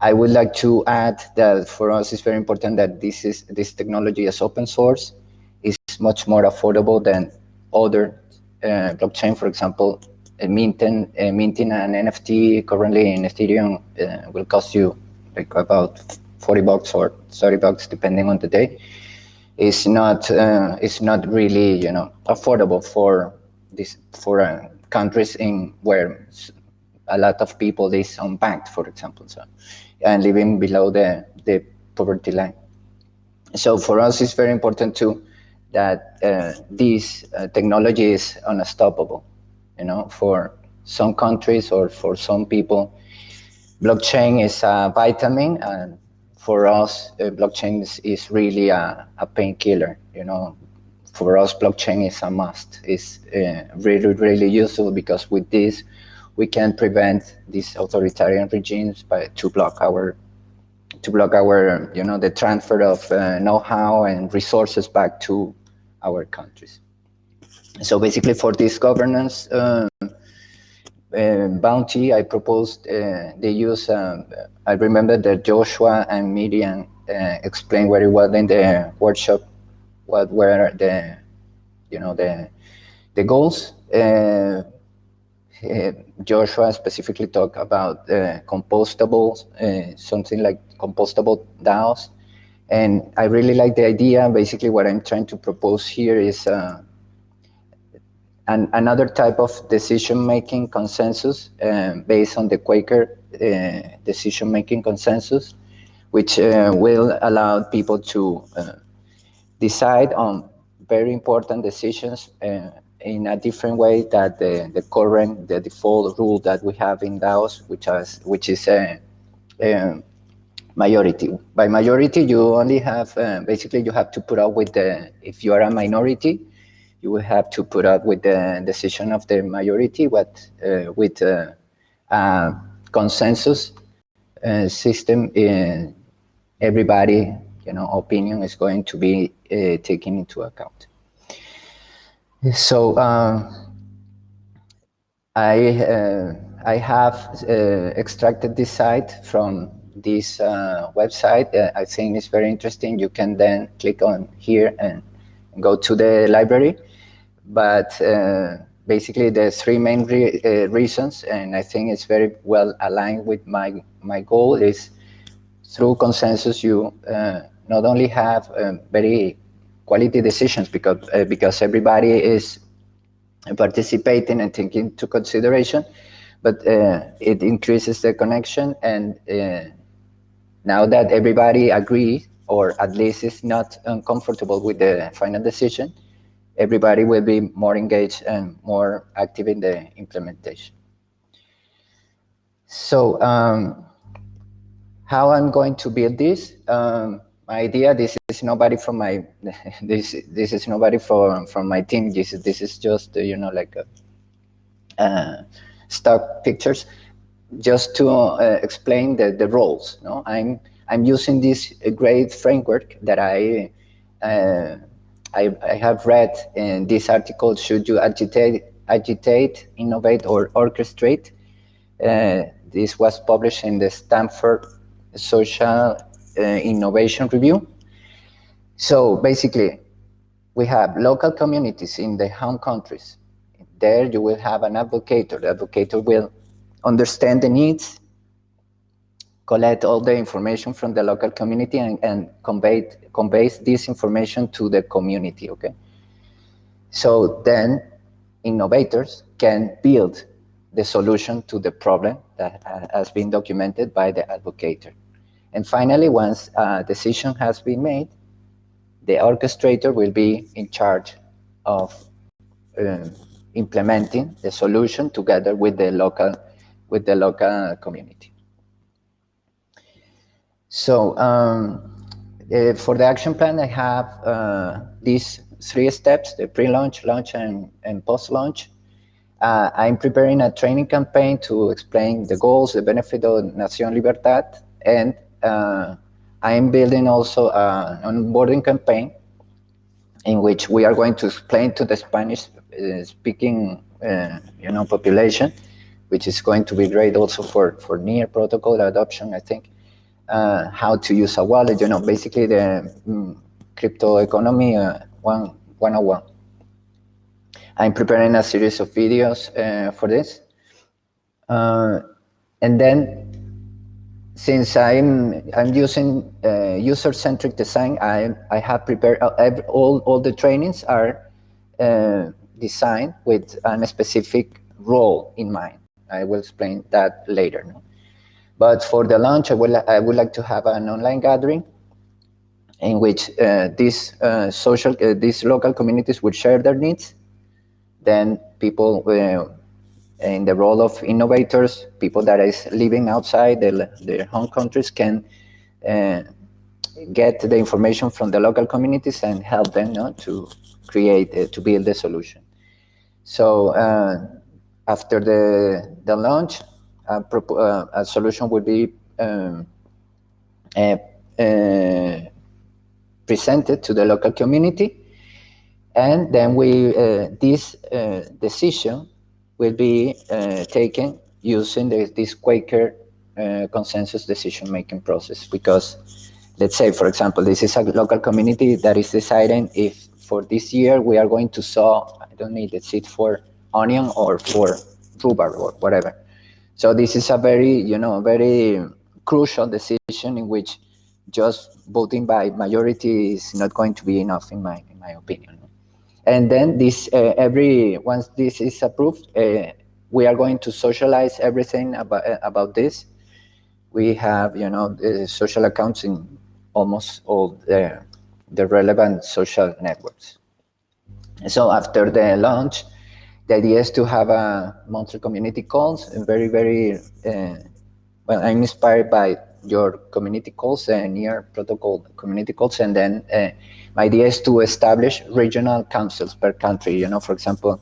I would like to add that for us it's very important that this technology is open source, is much more affordable than other blockchain. For example, minting an NFT currently in Ethereum will cost you like about $40 or $30 depending on the day. It's not really affordable for countries in where a lot of people is unbanked, for example, and living below the poverty line. So for us, it's very important too that this technology is unstoppable. For some countries or for some people, blockchain is a vitamin, and for us, blockchain is really a painkiller. For us, blockchain is a must. It's really, really useful because with this, we can prevent these authoritarian regimes to block our the transfer of know-how and resources back to our countries. So basically, for this governance, Bounty, I proposed they use. I remember that Joshua and Miriam explained very well in the workshop what were the goals. Joshua specifically talked about compostable, something like compostable DAOs. And I really like the idea. Basically, what I'm trying to propose here is another type of decision-making consensus based on the Quaker decision-making consensus, which will allow people to decide on very important decisions in a different way that the default rule that we have in DAOs, which is majority. By majority, you only have basically you have to put up with if you are a minority, you will have to put up with the decision of the majority, with consensus system. Everybody, opinion is going to be taken into account. So I have extracted this site from this website. I think it's very interesting. You can then click on here and go to the library. But basically, the three main reasons, and I think it's very well aligned with my goal, is through consensus you not only have very quality decisions because everybody is participating and taking into consideration, but it increases the connection. And now that everybody agrees, or at least is not uncomfortable with the final decision, everybody will be more engaged and more active in the implementation. So how I'm going to build this? My idea. This is nobody from my this is nobody from my team. This is just like stock pictures, just to explain the roles. No, I'm using this great framework that I have read in this article. Should you agitate, innovate, or orchestrate? This was published in the Stanford Social Innovation Review. So basically, we have local communities in the home countries. There you will have an advocator. The advocator will understand the needs, collect all the information from the local community, and conveys this information to the community. Okay. So then innovators can build the solution to the problem that has been documented by the advocator. And finally, once a decision has been made, the orchestrator will be in charge of implementing the solution together with the local community. So for the action plan, I have these 3 steps: the pre-launch, launch, and post-launch. I'm preparing a training campaign to explain the goals, the benefit of Nación Libertad, and I'm building also an onboarding campaign in which we are going to explain to the Spanish-speaking population, which is going to be great also for NEAR protocol adoption, I think, how to use a wallet, basically the crypto economy 101. I'm preparing a series of videos for this. And then, since I'm using user-centric design, I have prepared all the trainings are designed with a specific role in mind. I will explain that later. No? But for the launch, I would like to have an online gathering in which these local communities would share their needs. Then people in the role of innovators, people that is living outside their home countries, can get the information from the local communities and help them to create, to build the solution. So after the launch, a solution would be presented to the local community, and then this decision will be taken using this Quaker consensus decision-making process. Because let's say, for example, this is a local community that is deciding if for this year we are going to sow, I don't need the seed for onion or for rhubarb or whatever. So this is a very, very crucial decision in which just voting by majority is not going to be enough, in my opinion. And then this, once this is approved, we are going to socialize everything about this. We have, the social accounts in almost all the relevant social networks. So after the launch, the idea is to have a monthly community calls, and very, very, well, I'm inspired by your community calls and NEAR protocol community calls. And then my idea is to establish regional councils per country. For example,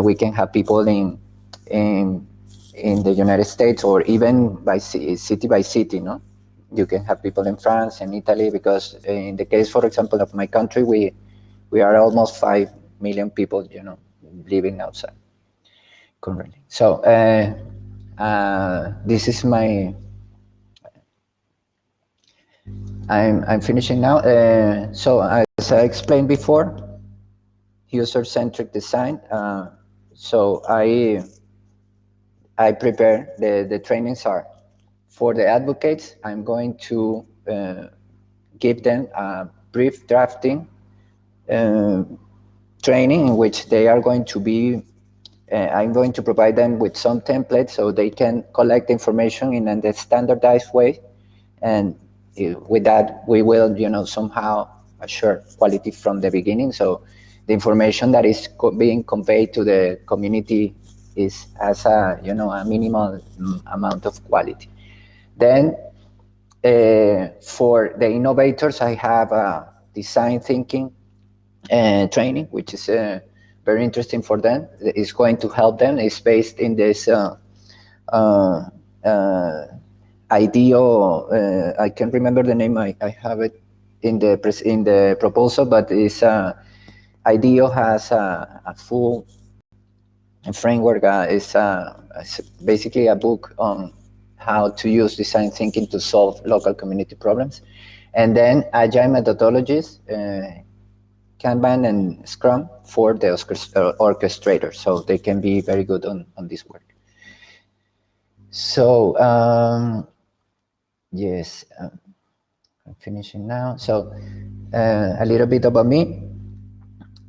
we can have people in the United States, or even by city by city, no? You can have people in France and Italy, because in the case, for example, of my country, we are almost 5 million people, living outside currently. So this is I'm finishing now. So as I explained before, user-centric design. So I prepare the trainings are for the advocates. I'm going to give them a brief drafting training in which they are going to be, I'm going to provide them with some templates so they can collect information in a standardized way. And with that, we will, somehow assure quality from the beginning. So the information that is being conveyed to the community has a, a minimal amount of quality. Then for the innovators, I have a design thinking training, which is very interesting for them. It's going to help them. It's based in this IDEO. I can't remember the name. I have it in the proposal, but it's IDEO has a full framework. It's basically a book on how to use design thinking to solve local community problems. And then agile methodologies, Kanban and Scrum for the orchestrators, so they can be very good on this work. So yes, I'm finishing now. So a little bit about me.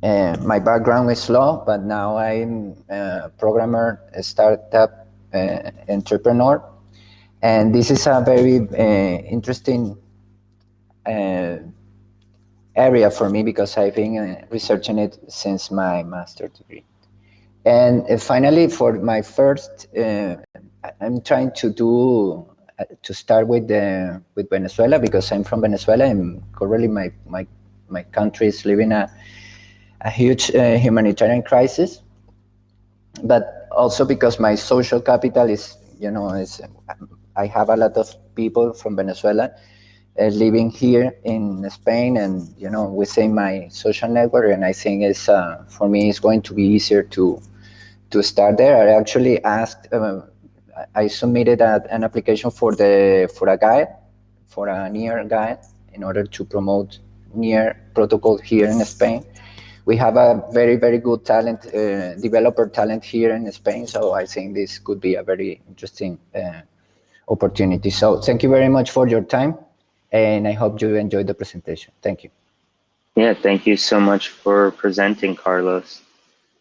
My background is law, but now I'm a programmer, a startup entrepreneur. And this is a very interesting area for me, because I've been researching it since my master's degree. And finally, for my first, I'm trying to start with Venezuela, because I'm from Venezuela, and currently my country is living a huge humanitarian crisis. But also because my social capital is, I have a lot of people from Venezuela living here in Spain, and within my social network, and I think it's for me it's going to be easier to start there. I actually asked, I submitted an application for a guide, for a NEAR guide, in order to promote NEAR protocol here in Spain. We have a very, very good talent, developer talent here in Spain, so I think this could be a very interesting opportunity. So thank you very much for your time, and I hope you enjoyed the presentation. Thank you. Yeah, thank you so much for presenting, Carlos.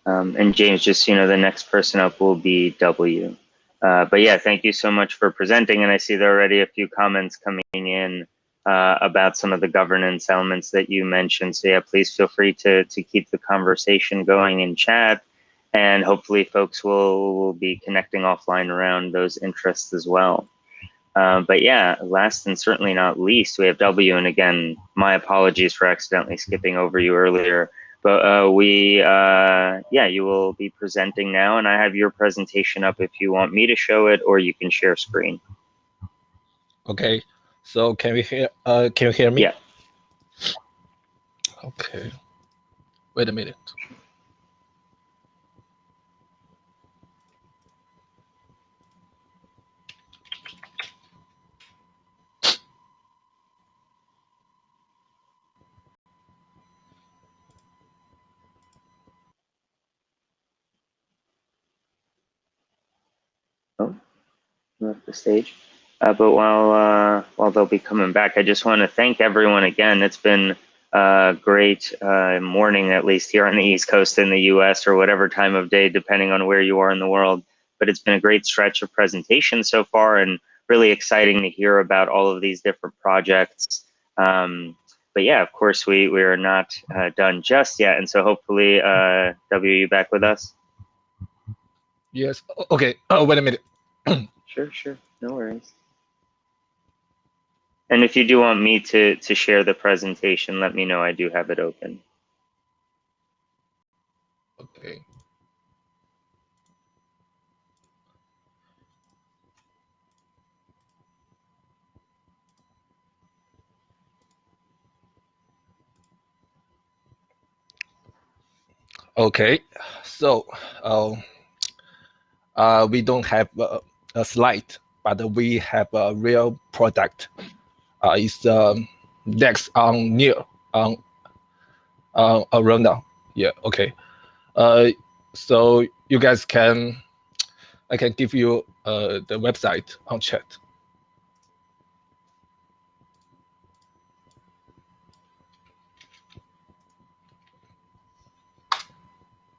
And James, just, the next person up will be W. But yeah, thank you so much for presenting. And I see there are already a few comments coming in about some of the governance elements that you mentioned. So yeah, please feel free to keep the conversation going in chat. And hopefully folks will be connecting offline around those interests as well. But yeah, last and certainly not least, we have W. And again, my apologies for accidentally skipping over you earlier. But you will be presenting now, and I have your presentation up if you want me to show it, or you can share screen. Okay, so can you hear me? Yeah. Okay. Wait a minute. Oh, left the stage. But while they'll be coming back, I just want to thank everyone again. It's been a great morning, at least here on the East Coast in the US, or whatever time of day, depending on where you are in the world. But it's been a great stretch of presentations so far, and really exciting to hear about all of these different projects. But yeah, of course, we are not done just yet. And so hopefully, W, you back with us? Yes. Okay. Oh, wait a minute. Sure. No worries. And if you do want me to share the presentation, let me know. I do have it open. Okay. Okay. So we don't have a slide, but we have a real product. It's DEX on Near on Arona. Yeah. Okay. So you guys can, I can give you the website on chat.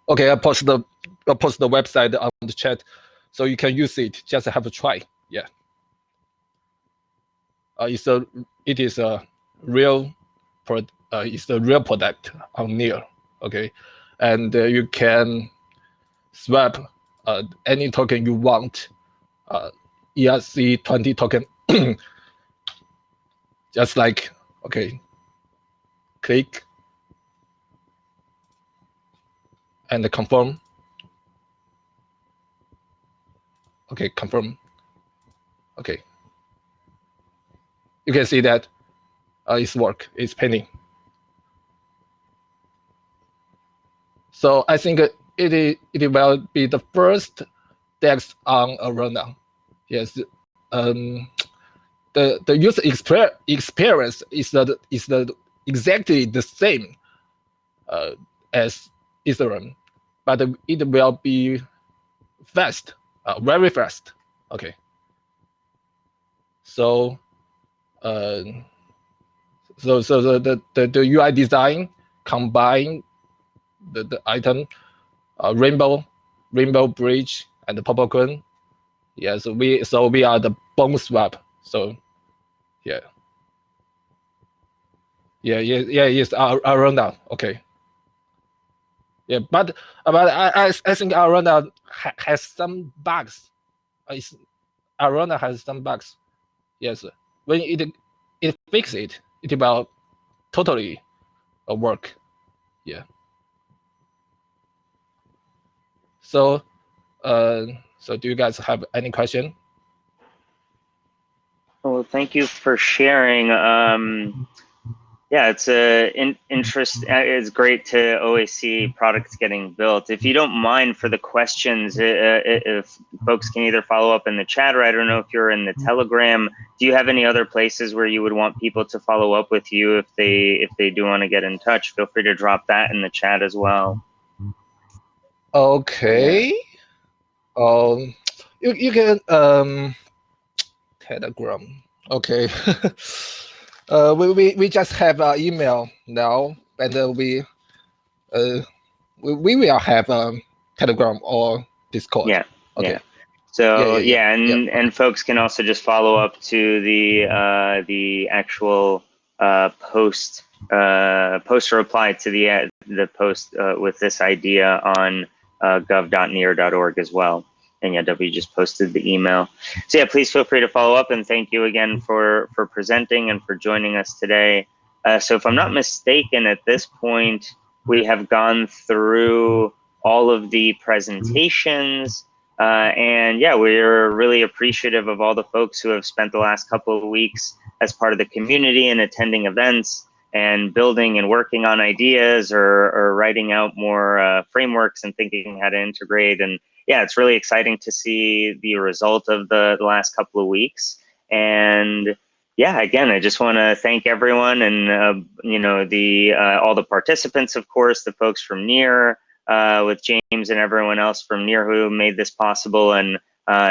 Okay, I post the website on the chat, so you can use it. Just have a try. Yeah. It is a real it's a real product on Near. Okay, and you can swap any token you want. ERC20 token. Just like, okay, click and confirm. Okay, confirm. Okay. You can see that it's work, it's pending. So I think it will be the first DEX on Arona. Yes. The user experience is exactly the same as Ethereum, but it will be fast, very fast. Okay. So the UI design combine the item rainbow bridge and the popcorn. Yeah, so we are the bone swap. So yeah. Yes, Arona. Okay. Yeah, but I think Arona has some bugs. Arona has some bugs. Yes, when it fix it, it will totally work. Yeah. So so do you guys have any question? Well, thank you for sharing. Yeah, it's It's great to always see products getting built. If you don't mind, for the questions, if folks can either follow up in the chat, or I don't know if you're in the Telegram. Do you have any other places where you would want people to follow up with you if they do want to get in touch? Feel free to drop that in the chat as well. Okay. Yeah. You can Telegram. Okay. We just have an email now, and we will have Telegram or Discord. Yeah. Okay. Yeah. So and folks can also just follow up to the actual post or reply to the post with this idea on gov.near.org as well. And yeah, W just posted the email. So yeah, please feel free to follow up, and thank you again for presenting and for joining us today. So if I'm not mistaken, at this point we have gone through all of the presentations. And yeah, we're really appreciative of all the folks who have spent the last couple of weeks as part of the community and attending events and building and working on ideas or writing out more frameworks and thinking how to integrate. And yeah, it's really exciting to see the result of the last couple of weeks. And yeah, again, I just want to thank everyone and you know, all the participants, of course, the folks from Near, with James and everyone else from Near who made this possible, and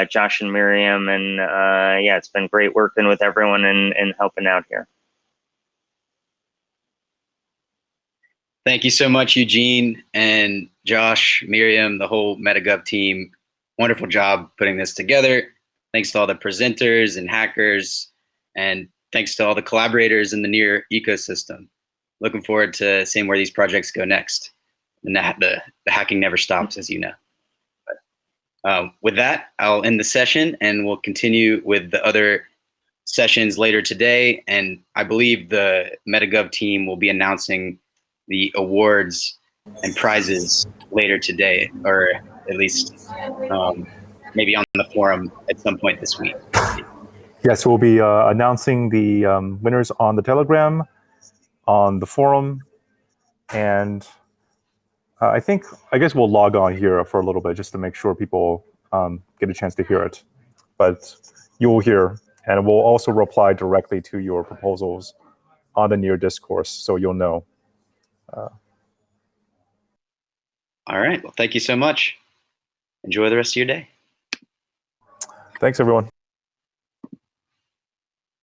Josh and Miriam, and yeah, it's been great working with everyone and helping out here. Thank you so much, Eugene and Josh, Miriam, the whole MetaGov team. Wonderful job putting this together. Thanks to all the presenters and hackers, and thanks to all the collaborators in the NEAR ecosystem. Looking forward to seeing where these projects go next. And the hacking never stops, as you know. But, with that, I'll end the session, and we'll continue with the other sessions later today. And I believe the MetaGov team will be announcing the awards and prizes later today, or at least maybe on the forum at some point this week. Yes, we'll be announcing the winners on the Telegram, on the forum, and I guess we'll log on here for a little bit just to make sure people get a chance to hear it. But you will hear, and we'll also reply directly to your proposals on the NEAR discourse, so you'll know. All right. Well, thank you so much. Enjoy the rest of your day. Thanks, everyone.